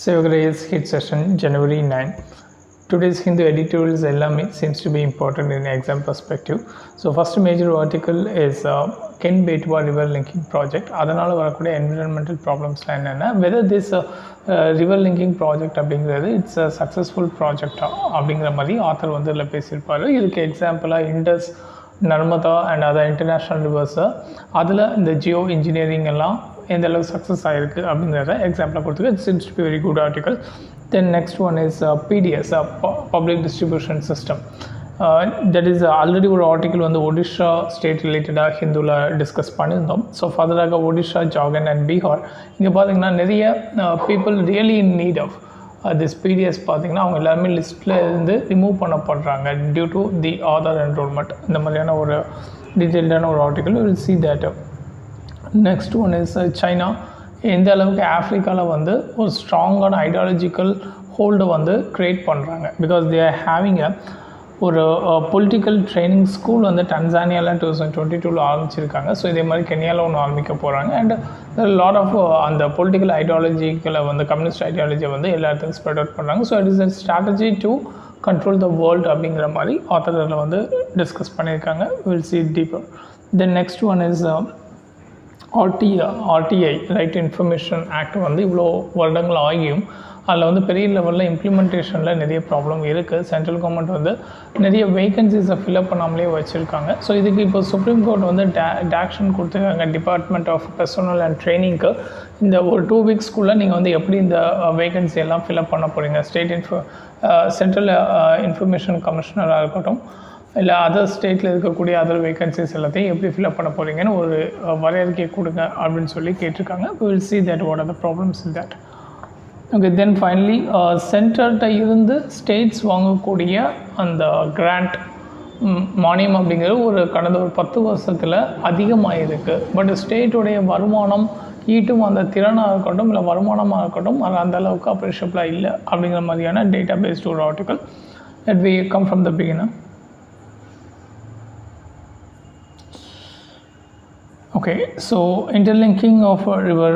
Sevagari's hit session January 9. Today's Hindu editorials seems to be important in exam perspective. So first major article is Ken Betwa river linking project. அதனால வரக்கூடிய environmental problems என்னன்னா whether this river linking project அப்படிங்கிறது it's a successful project அப்படிங்கிற மாதிரி author வந்து இதில் பேசியிருப்பாரு. இதுக்கு எக்ஸாம்பிளாக Indus Narmada and other international ரிவர்ஸை அதில் இந்த ஜியோ இன்ஜினியரிங் எல்லாம் எந்த அளவுக்கு சக்ஸஸ் ஆகிருக்கு அப்படிங்கிறத எக்ஸாம்பிளாக கொடுத்துருக்கு. It's it's be very good article. Then next one is PDS public distribution system. That is already ஒரு ஆர்டிக்கல் வந்து ஒடிஷா ஸ்டேட் ரிலேட்டடாக ஹிந்துவில் டிஸ்கஸ் பண்ணியிருந்தோம். ஸோ ஃபர்தராக ஒடிஷா, ஜார்க்கண்ட் அண்ட் பீகார் இங்கே பார்த்திங்கன்னா நிறைய people really in need of this PDS பார்த்திங்கன்னா அவங்க எல்லாருமே லிஸ்ட்டில் இருந்து ரிமூவ் பண்ணப்படுறாங்க due to the Aadhaar enrolment. இந்த மாதிரியான ஒரு டீட்டெயில்டான ஒரு article will see that. Next one is China. எந்த அளவுக்கு ஆஃப்ரிக்காவில் வந்து ஒரு ஸ்ட்ராங்கான ஐடியாலஜிக்கல் ஹோல்டை வந்து க்ரியேட் பண்ணுறாங்க. பிகாஸ் தே ஆர் ஹேவிங் ஒரு பொலிட்டிக்கல் ட்ரைனிங் ஸ்கூல் வந்து டன்சானியாவில் 2022 ஆரம்பிச்சிருக்காங்க. ஸோ இதே மாதிரி கென்யாவில் ஒன்று ஆரம்பிக்க போகிறாங்க. அண்ட் லாட் ஆஃப் அந்த பொலிட்டிக்கல் ஐடியாலஜிக்களை வந்து கம்யூனிஸ்ட் ஐடியாலஜியை வந்து எல்லா இடத்துக்கும் ஸ்ப்ரெட் அவுட் பண்ணுறாங்க. So it is a strategy to control the world அப்படிங்கிற மாதிரி ஆத்தரில் வந்து டிஸ்கஸ் பண்ணியிருக்காங்க. Will see deeper. Then next one is RTI right information act வந்து இவ்வளோ வருடங்கள் ஆகியும் அதில் வந்து பெரிய லெவலில் இம்ப்ளிமெண்டேஷனில் நிறைய ப்ராப்ளம் இருக்குது. சென்ட்ரல் கவர்மெண்ட் வந்து நிறைய வேகன்சிஸை ஃபில்அப் பண்ணாமலே வச்சுருக்காங்க. ஸோ இதுக்கு இப்போ சுப்ரீம் கோர்ட் வந்து டேக்ஷன் கொடுத்துருக்காங்க டிபார்ட்மெண்ட் ஆஃப் பர்சனல் அண்ட் ட்ரைனிங்க்கு. இந்த ஒரு 2 வீக்ஸ்க்குள்ளே நீங்கள் வந்து எப்படி இந்த வேகன்சி எல்லாம் ஃபில்அப் பண்ண போகிறீங்க, சென்ட்ரல் இன்ஃபர்மேஷன் கமிஷனராக இருக்கட்டும் இல்லை அதர் ஸ்டேட்டில் இருக்கக்கூடிய அதர் வேகன்சிஸ் எல்லாத்தையும் எப்படி ஃபில்அப் பண்ண போகிறீங்கன்னு ஒரு வரையறுக்கை கொடுங்க அப்படின்னு சொல்லி கேட்டிருக்காங்க. Will see that what are the problems in that. Okay, then finally சென்டர்கிட்ட இருந்து ஸ்டேட்ஸ் வாங்கக்கூடிய அந்த கிராண்ட் மானியம் அப்படிங்கிறது ஒரு கடந்த ஒரு 10 வருஷத்தில் அதிகமாக இருக்குது. பட் ஸ்டேட்டுடைய வருமானம் ஈட்டும் அந்த திறனாக இருக்கட்டும் இல்லை வருமானமாக இருக்கட்டும் அது அந்த அளவுக்கு அப்ரிஷியபிளாக இல்லை அப்படிங்கிற மாதிரியான டேட்டா பேஸ்டு ஒரு article. That we come from the beginner. Okay, so interlinking of a river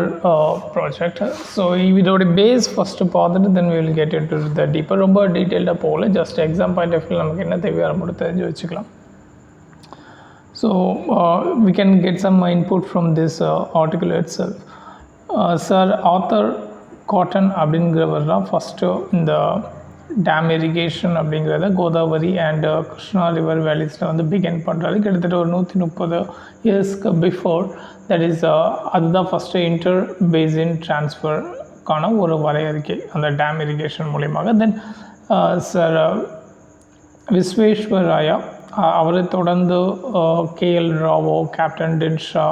project. So இதோட பேஸ் ஃபஸ்ட்டு பார்த்துட்டு then we will get into the deeper. ரொம்ப டீட்டெயில்டாக போகல, just exam point of view நமக்கு என்ன தேவையோ அதை மட்டும் தெரிஞ்சு வச்சுக்கலாம். So we can get some input from this article itself. Sir Arthur Cotton அப்படிங்கிறவர் தான் ஃபஸ்ட்டு இந்த டேம் இரிகேஷன் அப்படிங்கிறத கோதாவரி அண்ட் கிருஷ்ணா ரிவர் வேலிஸில் வந்து பிகின் பண்ணுறாரு. கிட்டத்தட்ட ஒரு 130 இயர்ஸ்க்கு பிஃபோர். தட் இஸ் அதுதான் ஃபஸ்ட்டு இன்டர் பேசின் ட்ரான்ஸ்ஃபர்க்கான ஒரு வரையறிக்கை அந்த டேம் இரிகேஷன் மூலியமாக. தென் சார் விஸ்வேஸ்வராயா, அவரை தொடர்ந்து கேஎல் ராவோ, கேப்டன் டின்ஷா.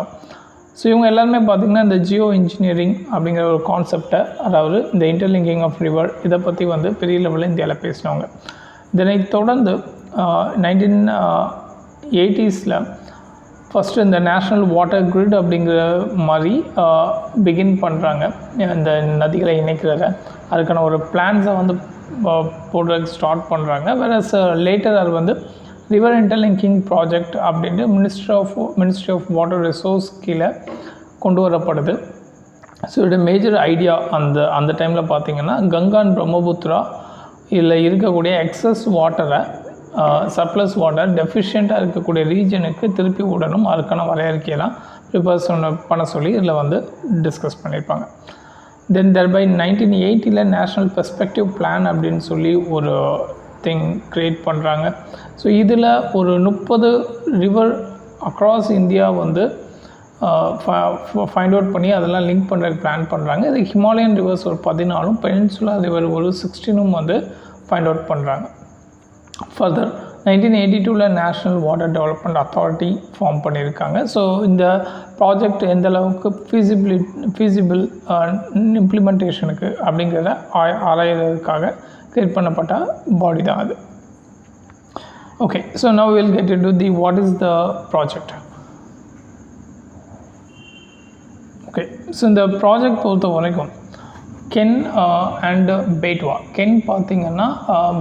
ஸோ இவங்க எல்லாருமே பார்த்திங்கன்னா இந்த ஜியோ இன்ஜினியரிங் அப்படிங்கிற ஒரு கான்செப்டை, அதாவது இந்த இன்டர்லிங்கிங் ஆஃப் ரிவர் இதை பற்றி வந்து பெரிய லெவலில் இந்தியாவில் பேசினவங்க. இதனை தொடர்ந்து 1980s ஃபஸ்ட்டு இந்த நேஷ்னல் வாட்டர் கிரிட் அப்படிங்கிற மாதிரி பிகின் பண்ணுறாங்க. இந்த நதிகளை இணைக்கிறத அதுக்கான ஒரு பிளான்ஸை வந்து போடுறதுக்கு ஸ்டார்ட் பண்ணுறாங்க. வேறஸ் லேட்டர் அது வந்து ரிவர் இன்டர்லிங்கிங் ப்ராஜெக்ட் அப்படின்ட்டு மினிஸ்ட்ரி ஆஃப் வாட்டர் ரிசோர்ஸ் கீழே கொண்டு வரப்படுது. ஸோ இதோட மேஜர் ஐடியா அந்த டைமில் பார்த்திங்கன்னா கங்கா அண்ட் பிரம்மபுத்திரா இதில் இருக்கக்கூடிய எக்ஸஸ் வாட்டரை சர்ப்ளஸ் வாட்டர் டெஃபிஷியண்ட்டாக இருக்கக்கூடிய ரீஜனுக்கு திருப்பி விடணும். அதுக்கான வரையறுக்கையெல்லாம் ப்ரிப்பேர் பண்ண சொல்லி இதில் வந்து டிஸ்கஸ் பண்ணியிருப்பாங்க. தென் தர்பை 1980 நேஷ்னல் பெர்ஸ்பெக்டிவ் பிளான் அப்படின்னு சொல்லி ஒரு திங் க்ரியேட் பண்ணுறாங்க. ஸோ இதில் ஒரு 30 ரிவர் அக்ராஸ் இந்தியா வந்து ஃபைண்ட் அவுட் பண்ணி அதெல்லாம் லிங்க் பண்ணுறதுக்கு பிளான் பண்ணுறாங்க. இது ஹிமாலயன் ரிவர்ஸ் ஒரு 14, பெனின்சுலா ரிவர் ஒரு 16 வந்து ஃபைண்ட் அவுட் பண்ணுறாங்க. Further 1982 national water development authority form பண்ணியிருக்காங்க. ஸோ இந்த ப்ராஜெக்ட் எந்த அளவுக்கு ஃபீஸிபிள் இம்ப்ளிமெண்டேஷனுக்கு அப்படிங்கிறத ஆராயறதுக்காக கிரியேட் பண்ணப்பட்ட பாடி தான் அது. Okay, so now will get into the what is the project. Okay, so இந்த ப்ராஜெக்ட் பொறுத்த வரைக்கும் கென் அண்ட் பேட்வா. கென் பார்த்திங்கன்னா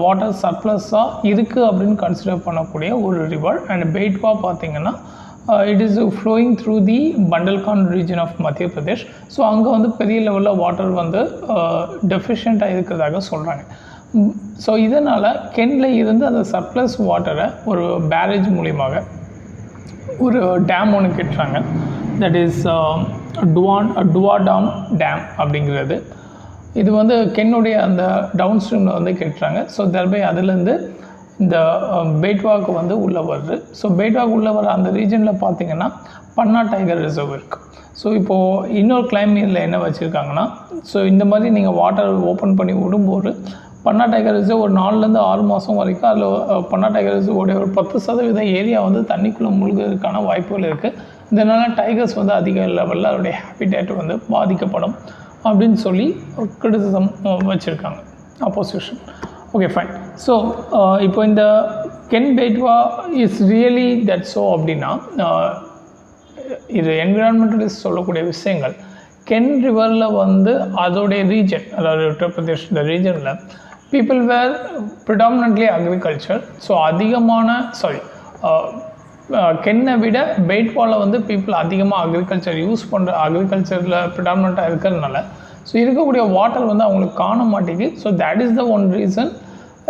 வாட்டர் சர்ப்ளஸாக இருக்குது அப்படின்னு கன்சிடர் பண்ணக்கூடிய ஒரு ரிவர். அண்ட் பேட்வா பார்த்திங்கன்னா it is flowing through the Bundelkhand region of Madhya Pradesh. So அங்கே வந்து பெரிய லெவலில் வாட்டர் வந்து டெஃபிஷியண்ட்டாக இருக்கிறதாக சொல்கிறாங்க. ஸோ இதனால் கெனில் இருந்து அந்த சர்ப்ளஸ் வாட்டரை ஒரு பேரேஜ் மூலியமாக ஒரு டேம் ஒன்று கட்டுறாங்க. தட் இஸ் டுவாடாம் டேம் அப்படிங்கிறது. இது வந்து கென்னுடைய அந்த டவுன் ஸ்ட்ரீமில் வந்து கட்டுறாங்க. ஸோ தர்பை அதுலேருந்து இந்த பேட்வாக்கு வந்து உள்ளே வருது. ஸோ பேட்வாக்கு உள்ளே வர அந்த ரீஜனில் பார்த்திங்கன்னா பன்னா டைகர் ரிசர்வ் இருக்குது. ஸோ இப்போது இன்னொரு கிளைமேட்டில் என்ன வச்சுருக்காங்கன்னா, ஸோ இந்த மாதிரி நீங்கள் வாட்டர் ஓப்பன் பண்ணி விடும்போது பன்னா டைகர் ரிசர்வ் ஒரு 4லேருந்து 6 மாதம் வரைக்கும் அதில் பன்னா டைகர் ரிசர்வோடைய ஒரு 10% ஏரியா வந்து தண்ணிக்குள்ளே முழுகிறதுக்கான வாய்ப்புகள் இருக்குது. இதனால் டைகர்ஸ் வந்து அதிக லெவலில் அதோடைய ஹேபிடேட் வந்து பாதிக்கப்படும் அப்படின்னு சொல்லி கிரிட்டிசிசம் வச்சுருக்காங்க ஆப்போசிஷன். Okay fine. ஸோ இப்போ இந்த Ken Betwa is really that so அப்படின்னா இது என்விரான்மெண்டலிஸ்ட் சொல்லக்கூடிய விஷயங்கள். கென் ரிவரில் வந்து அதோடைய ரீஜன், அதாவது உத்தரப்பிரதேஷ் இந்த ரீஜனில் people were predominantly agriculture. So அதிகமான கென்னை விட பேட்வாவில் வந்து பீப்புள் அதிகமாக அக்ரிகல்ச்சர் யூஸ் பண்ணுற அக்ரிகல்ச்சரில் ப்ரிடாமினண்ட்டாக இருக்கிறதுனால ஸோ இருக்கக்கூடிய வாட்டர் வந்து அவங்களுக்கு காண மாட்டேங்குது. So that is the one reason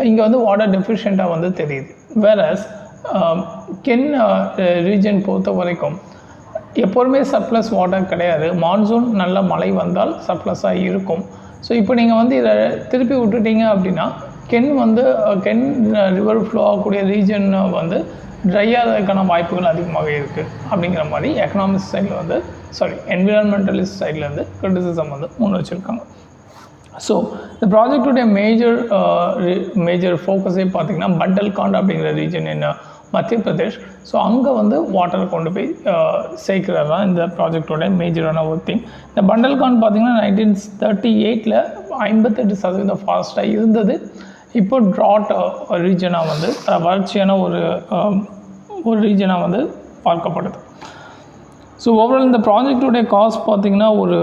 இங்கே வந்து வாட்டர் டெஃபிஷியண்ட்டாக வந்து தெரியுது. வேறஸ் கென் ரீஜன் பொறுத்த வரைக்கும் எப்போதுமே சர்ப்ளஸ் வாட்டர் கிடையாது. மான்சூன் நல்ல மழை வந்தால் சர்ப்ளஸாக இருக்கும். ஸோ இப்போ நீங்கள் வந்து இதை திருப்பி விட்டுட்டீங்க அப்படின்னா கென் ரிவர் ஃப்ளோ ஆகக்கூடிய ரீஜன் வந்து ட்ரை ஆகிறதுக்கான வாய்ப்புகள் அதிகமாக இருக்குது அப்படிங்கிற மாதிரி எக்கனாமிக்ஸ் சைடில் வந்து என்விரான்மெண்டலிஸ்ட் சைட்லேருந்து கிரிட்டிசிசம் வந்து முன் வச்சுருக்காங்க. ஸோ இந்த ப்ராஜெக்டுடைய மேஜர் ஃபோக்கஸே பார்த்திங்கன்னா பண்டல்காண்ட் அப்படிங்கிற ரீஜன் என்ன மத்திய பிரதேஷ். ஸோ அங்கே வந்து வாட்டரை கொண்டு போய் சேர்க்கிறது தான் இந்த ப்ராஜெக்டோட மேஜரான ஒரு திங். இந்த பண்டல்காண்ட் பார்த்திங்கன்னா 1938 58% ஃபாரஸ்ட்டாக இருந்தது. இப்போ ட்ராட் ரீஜனாக வந்து வறட்சியான ஒரு ரீஜனாக வந்து பார்க்கப்படுது. ஸோ ஓவரால் இந்த ப்ராஜெக்டோடைய காஸ்ட் பார்த்திங்கன்னா ஒரு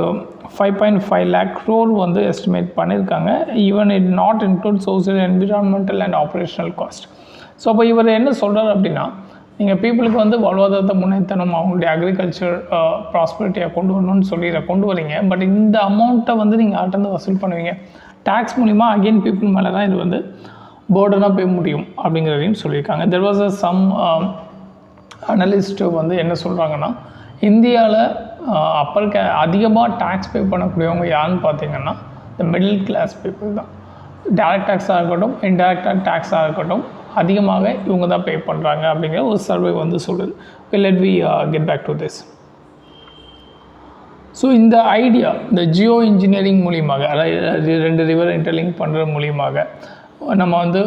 5.5 lakh crore வந்து எஸ்டிமேட் பண்ணியிருக்காங்க. Even it not include social, environmental and operational cost. So அப்போ இவர் என்ன சொல்கிறார் அப்படின்னா, நீங்கள் பீப்புளுக்கு வந்து வாழ்வாதாரத்தை முன்னேற்றணும், அவங்களுடைய அக்ரிகல்ச்சர் ப்ராஸ்பரிட்டியாக கொண்டு வரணும்னு சொல்லி இதை கொண்டு வரீங்க. பட் இந்த அமௌண்ட்டை வந்து நீங்கள் ஆட்டந்து வசூல் பண்ணுவீங்க டேக்ஸ் மூலிமா. அகெயின் பீப்புள் மேலே தான் இது வந்து பேர்டனாக போய் முடியும் அப்படிங்கிறதையும் சொல்லியிருக்காங்க. தெர் வாஸ் சம் அனலிஸ்ட்டு வந்து என்ன சொல்கிறாங்கன்னா, இந்தியாவில் அதிகமாக டேக்ஸ் பே பண்ணக்கூடியவங்க யாருன்னு பார்த்தீங்கன்னா இந்த மிடில் கிளாஸ் பீப்புள் தான். டைரக்ட் டேக்ஸாக இருக்கட்டும், இன்டைரக்டாக டேக்ஸாக இருக்கட்டும், அதிகமாக இவங்க தான் பே பண்ணுறாங்க அப்படிங்கிற ஒரு சர்வே வந்து சொல்லுது. Let we get back to this. So இந்த ஐடியா இந்த ஜியோ இன்ஜினியரிங் மூலியமாக, அதாவது 2 ரிவர் இன்டர்லிங்க் பண்ணுற மூலியமாக நம்ம வந்து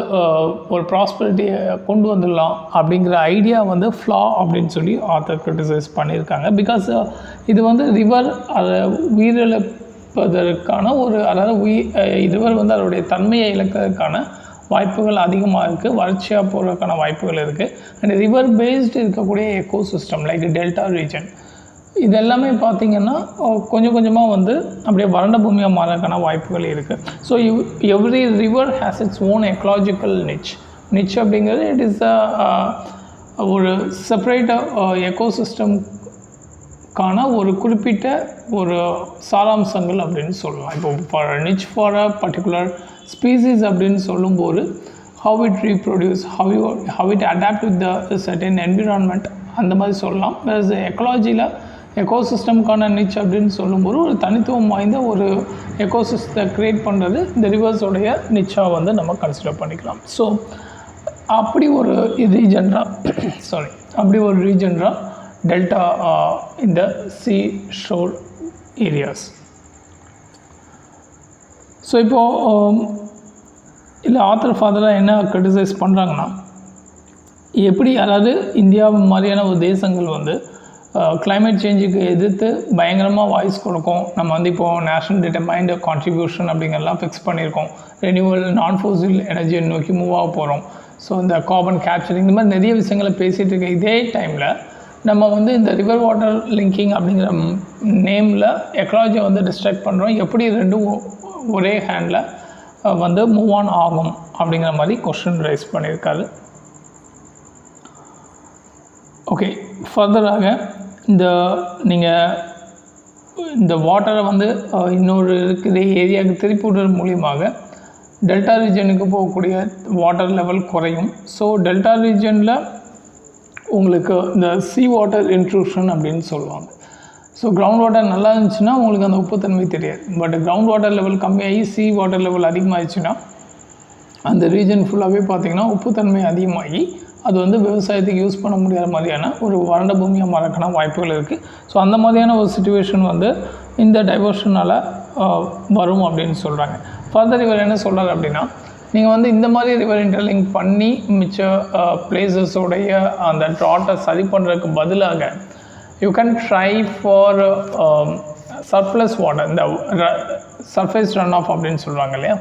ஒரு ப்ராஸ்பரிட்டியை கொண்டு வந்துடலாம் அப்படிங்கிற ஐடியா வந்து ஃப்ளா அப்படின்னு சொல்லி ஆத்தர் கிரிட்டிசைஸ் பண்ணியிருக்காங்க. பிகாஸ் இது வந்து ரிவர் அதை உயிரிழப்பதற்கான அதாவது ரிவர் வந்து அதோடைய தன்மையை இழக்கிறதுக்கான வாய்ப்புகள் அதிகமாக இருக்குது. வறட்சியாக போகிறதுக்கான வாய்ப்புகள் இருக்குது. அண்ட் ரிவர் பேஸ்டு இருக்கக்கூடிய எக்கோசிஸ்டம் லைக் டெல்டா ரீஜன் இதெல்லாமே பார்த்திங்கன்னா கொஞ்சம் கொஞ்சமாக வந்து அப்படியே வறண்ட பூமியாக மாறதுக்கான வாய்ப்புகள் இருக்குது. So every river has its own ecological niche அப்படிங்கிறது இட் இஸ் ஒரு செப்பரேட் எக்கோசிஸ்டம்கான ஒரு குறிப்பிட்ட ஒரு சாராம்சங்கள் அப்படின்னு சொல்லலாம். இப்போ niche for a particular species அப்படின்னு சொல்லும்போது how it reproduce, how it adapt with the certain environment அந்த மாதிரி சொல்லலாம். வேறு எக்கலாஜியில் எக்கோசிஸ்டம்கான நிச் அப்படின்னு சொல்லும்போது ஒரு தனித்துவம் வாய்ந்த ஒரு எக்கோசிஸ்டத்தை க்ரியேட் பண்ணுறது இந்த ரிவர்ஸோடைய நிச்சாக வந்து நம்ம கன்சிடர் பண்ணிக்கலாம். ஸோ அப்படி ஒரு ரீஜன்ரா டெல்டா இந்த சி ஷோர் ஏரியாஸ். ஸோ இப்போது இல்லை ஆத்தர் ஃபாதராக என்ன கிரிட்டிசைஸ் பண்ணுறாங்கன்னா, எப்படி அதாவது இந்தியா மாதிரியான ஒரு தேசங்கள் வந்து கிளைமேட் சேஞ்சுக்கு எதிர்த்து பயங்கரமாக வாய்ஸ் கொடுக்கும். நம்ம வந்து இப்போது நேஷ்னல் டிட்டர்மைன்டு கான்ட்ரிபியூஷன் அப்படிங்கிறலாம் ஃபிக்ஸ் பண்ணியிருக்கோம். ரெனியூவல் நான் ஃபோசில் எனர்ஜியை நோக்கி மூவ் ஆக போகிறோம். ஸோ இந்த கார்பன் கேப்சரிங் இந்த மாதிரி நிறைய விஷயங்களை பேசிகிட்டு இருக்க இதே டைமில் நம்ம வந்து இந்த ரிவர் வாட்டர் லிங்கிங் அப்படிங்கிற நேமில் எக்கலாஜியை வந்து டிஸ்ட்ராக்ட் பண்ணுறோம். எப்படி ரெண்டும் ஒரே ஹேண்டில் வந்து மூவ் ஆன் ஆகும் அப்படிங்கிற மாதிரி கொஸ்டின் ரைஸ் பண்ணியிருக்காரு. ஓகே, ஃபர்தராக இந்த நீங்கள் இந்த வாட்டரை வந்து இன்னொரு இருக்கிற ஏரியாவுக்கு திருப்பி விடுறது மூலியமாக டெல்டா ரீஜனுக்கு போகக்கூடிய வாட்டர் லெவல் குறையும். ஸோ டெல்டா ரீஜனில் உங்களுக்கு இந்த சீ வாட்டர் இன்ட்ரூஷன் அப்படின்னு சொல்லுவாங்க. ஸோ கிரவுண்ட் வாட்டர் நல்லா இருந்துச்சுன்னா உங்களுக்கு அந்த உப்புத்தன்மை தெரியாது. பட் கிரவுண்ட் வாட்டர் லெவல் கம்மியாகி சீ வாட்டர் லெவல் அதிகமாகிடுச்சுன்னா அந்த ரீஜன் ஃபுல்லாகவே பார்த்திங்கன்னா உப்புத்தன்மை அதிகமாகி அது வந்து விவசாயத்துக்கு யூஸ் பண்ண முடியாத மாதிரியான ஒரு வறண்ட பூமியாக மாறக்கான வாய்ப்புகள் இருக்குது. ஸோ அந்த மாதிரியான ஒரு சிச்சுவேஷன் வந்து இந்த டைவர்ஷனால் வரும் அப்படின்னு சொல்கிறாங்க. ஃபர்தர் இவர் என்ன சொல்கிறார் அப்படின்னா, நீங்கள் வந்து இந்த மாதிரி ரிவர் இன்டர்லிங்க் பண்ணி மிச்ச பிளேசஸோடைய அந்த ட்ராட்டை சரி பண்ணுறதுக்கு பதிலாக you can try for surplus water, இந்த சர்ஃபேஸ் ரன் ஆஃப் அப்படின்னு சொல்கிறாங்க இல்லையா,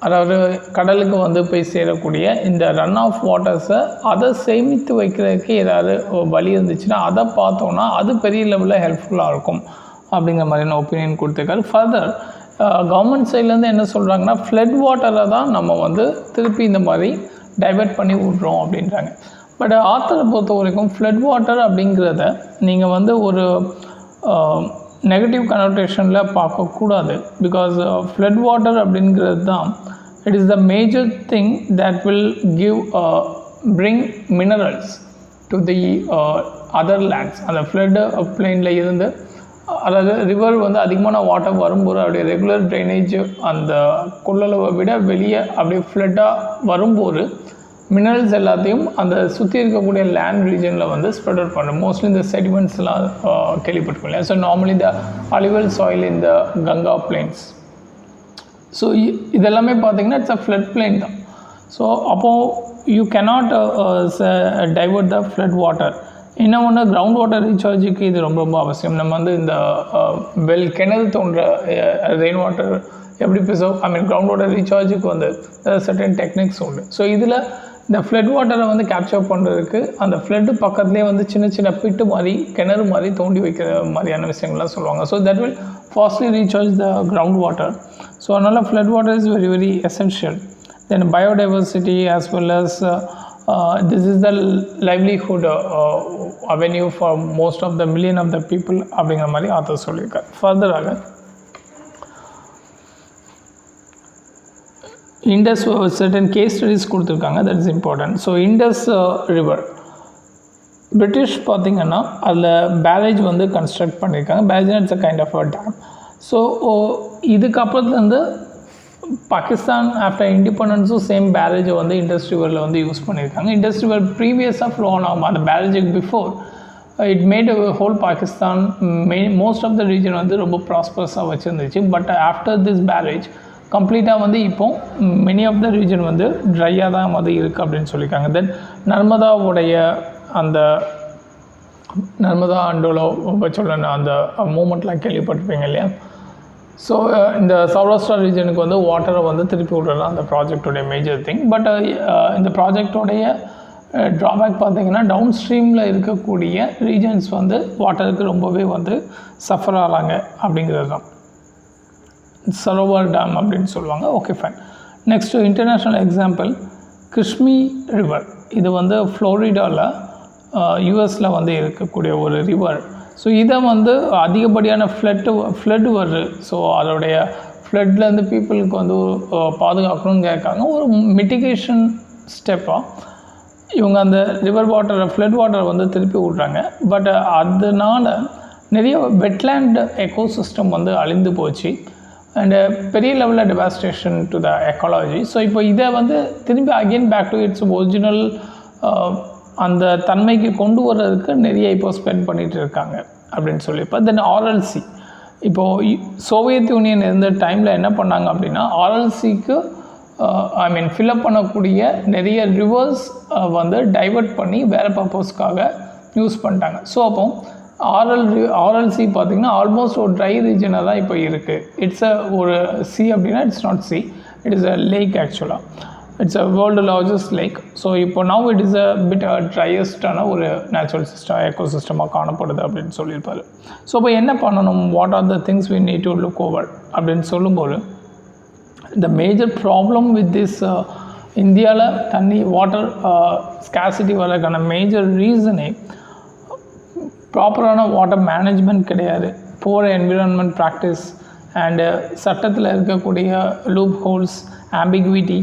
அதாவது கடலுக்கு வந்து போய் சேரக்கூடிய இந்த ரன் ஆஃப் வாட்டர்ஸை அதை சேமித்து வைக்கிறதுக்கு ஏதாவது வழி இருந்துச்சுன்னா அதை பார்த்தோன்னா அது பெரிய லெவலில் ஹெல்ப்ஃபுல்லாக இருக்கும் அப்படிங்கிற மாதிரியான ஒப்பீனியன் கொடுத்துருக்காரு. ஃபர்தர் கவர்மெண்ட் சைட்லேருந்து என்ன சொல்கிறாங்கன்னா, ஃப்ளட் வாட்டரை தான் நம்ம வந்து திருப்பி இந்த மாதிரி டைவெர்ட் பண்ணி விட்றோம் அப்படின்றாங்க. பட் ஆத்தரை பொறுத்த வரைக்கும் ஃப்ளட் வாட்டர் அப்படிங்கிறத நீங்கள் வந்து ஒரு நெகட்டிவ் கனோட்டேஷனில் பார்க்கக்கூடாது. பிகாஸ் ஃப்ளட் வாட்டர் அப்படிங்கிறது தான் it is the major thing that will give bring minerals to the other lands. அந்த ஃப்ளட் பிளெயினில் இருந்து, அதாவது ரிவர் வந்து அதிகமான வாட்டர் வரும்போது அப்படியே ரெகுலர் ட்ரைனேஜ் அந்த கொள்ளளவை விட வெளியே அப்படியே ஃப்ளட்டாக வரும்போது மினரல்ஸ் எல்லாத்தையும் அந்த சுற்றி இருக்கக்கூடிய லேண்ட் ரீஜனில் வந்து ஸ்ப்ரெட் அவுட் பண்ணும். மோஸ்ட்லி இந்த செடிமெண்ட்ஸ்லாம் கேள்விப்பட்டிருக்கோம் இல்லையா. ஸோ நார்மலி இந்த அலிவல் சாயில் இந்த கங்கா பிளெயின்ஸ். ஸோ இதெல்லாமே பார்த்திங்கன்னா இட்ஸ் அ ஃப்ளட் பிளெயின் தான். ஸோ அப்போது you cannot divert the flood water. இன்னொன்று கிரவுண்ட் வாட்டர் ரீசார்ஜுக்கு இது ரொம்ப ரொம்ப அவசியம். நம்ம வந்து இந்த கிணறு தோன்ற ரெயின் வாட்டர் எப்படி ப்ரிசர்வ், கிரவுண்ட் வாட்டர் ரீசார்ஜுக்கு வந்து சர்டன் டெக்னிக்ஸ் உண்டு. ஸோ இதில் இந்த ஃப்ளட் வாட்டரை வந்து கேப்சர் பண்ணுறதுக்கு அந்த ஃப்ளட்டு பக்கத்துலேயே வந்து சின்ன சின்ன பிட்டு மாதிரி கிணறு மாதிரி தோண்டி வைக்கிற மாதிரியான விஷயங்கள்லாம் சொல்லுவாங்க. So that will fastly recharge the ground water. So அதனால் flood water is very very essential. Then biodiversity as well as this is the livelihood avenue for most of the million of the people அப்படிங்கிற மாதிரி author சொல்லியிருக்கார். ஃபர்தராக Indus certain case studies கொடுத்துருக்காங்க, that is important. So Indus river British பார்த்திங்கன்னா அதில் barrage வந்து construct பண்ணியிருக்காங்க. Barrage it's a kind of a dam. So இதுக்கப்புறத்துலேருந்து பாகிஸ்தான் ஆஃப்டர் இண்டிபெண்டன்ஸும் சேம் பேரேஜை வந்து இண்டஸ் ரிவரில் வந்து யூஸ் பண்ணியிருக்காங்க. இண்டஸ் ரிவர் ப்ரீவியஸாக ஃப்ளோ ஆகும் அந்த பேரேஜுக்கு before it made whole Pakistan most of the region வந்து ரொம்ப ப்ராஸ்பரஸாக வச்சுருந்துச்சு. பட் ஆஃப்டர் திஸ் பேரேஜ் கம்ப்ளீட்டாக வந்து இப்போ மெனி ஆஃப் த ரீஜன் வந்து ட்ரையாக தான் வந்து இருக்குது அப்படின்னு சொல்லியிருக்காங்க. தென் நர்மதாவுடைய அந்த நர்மதா அண்டோலோ சொல்லணும் அந்த மூமெண்ட்லாம் கேள்விப்பட்டிருப்பீங்க இல்லையா. ஸோ இந்த சௌராஷ்டிரா ரீஜனுக்கு வந்து வாட்டரை வந்து திருப்பி விடுறது அந்த ப்ராஜெக்டோடைய மேஜர் திங். பட் இந்த ப்ராஜெக்டோடைய ட்ராபேக் பார்த்திங்கன்னா டவுன் ஸ்ட்ரீமில் இருக்கக்கூடிய ரீஜன்ஸ் வந்து வாட்டருக்கு ரொம்பவே வந்து சஃபர் ஆகிறாங்க அப்படிங்கிறது தான். சரோவர் டேம் அப்படின்னு சொல்லுவாங்க. Okay fine. Next international example Krishni river. இது வந்து ஃப்ளோரிடாவில் யூஎஸில் வந்து இருக்கக்கூடிய ஒரு ரிவர். ஸோ இதை வந்து அதிகப்படியான ஃப்ளட் வருது. ஸோ அதோடைய ஃப்ளட்லேருந்து பீப்புளுக்கு வந்து பாதுகாக்கணும்னு கேட்காங்க. ஒரு மிட்டிகேஷன் ஸ்டெப்பாக இவங்க அந்த ரிவர் வாட்டரை ஃப்ளட் வாட்டரை வந்து திருப்பி விட்றாங்க. பட் அதனால் நிறைய வெட்லேண்ட் எக்கோசிஸ்டம் வந்து அழிந்து போச்சு அண்டு பெரிய லெவலில் devastation to the ecology. So இப்போ இதை வந்து திரும்பி again back to its original அந்த தன்மைக்கு கொண்டு வர்றதுக்கு நிறைய இப்போ ஸ்பெண்ட் பண்ணிகிட்டு இருக்காங்க அப்படின்னு சொல்லியிருப்பா. தென் ஆர்எல்சி இப்போது சோவியத் யூனியன் இருந்த டைமில் என்ன பண்ணாங்க அப்படின்னா ஆர்எல்சிக்கு ஃபில்அப் பண்ணக்கூடிய நிறைய ரிவர்ஸ் வந்து டைவர்ட் பண்ணி வேறு பர்பஸ்க்காக யூஸ் பண்ணிட்டாங்க. ஸோ அப்போ ஆர்எல்சி பார்த்திங்கன்னா ஆல்மோஸ்ட் ஒரு ட்ரை ரீஜனாக தான் இப்போ இருக்குது. இட்ஸ் ஒரு சி அப்படின்னா it's not sea, it is a lake ஆக்சுவலாக. It's a world largest lake. So இப்போ now it is a bit ட்ரையஸ்டான ஒரு நேச்சுரல் சிஸ்டம் எக்கோசிஸ்டமாக காணப்படுது அப்படின்னு சொல்லியிருப்பார். ஸோ இப்போ என்ன பண்ணணும், what are the things we need to look over அப்படின்னு சொல்லும்போது the major problem with this இந்தியாவில் தண்ணி வாட்டர் ஸ்கேசிட்டி வரதுக்கான மேஜர் ரீசனே ப்ராப்பரான வாட்டர் மேனேஜ்மெண்ட் கிடையாது, போர் என்விரான்மெண்ட் ப்ராக்டிஸ் அண்டு சட்டத்தில் இருக்கக்கூடிய லூப் ஹோல்ஸ், ஆம்பிகுவிட்டி,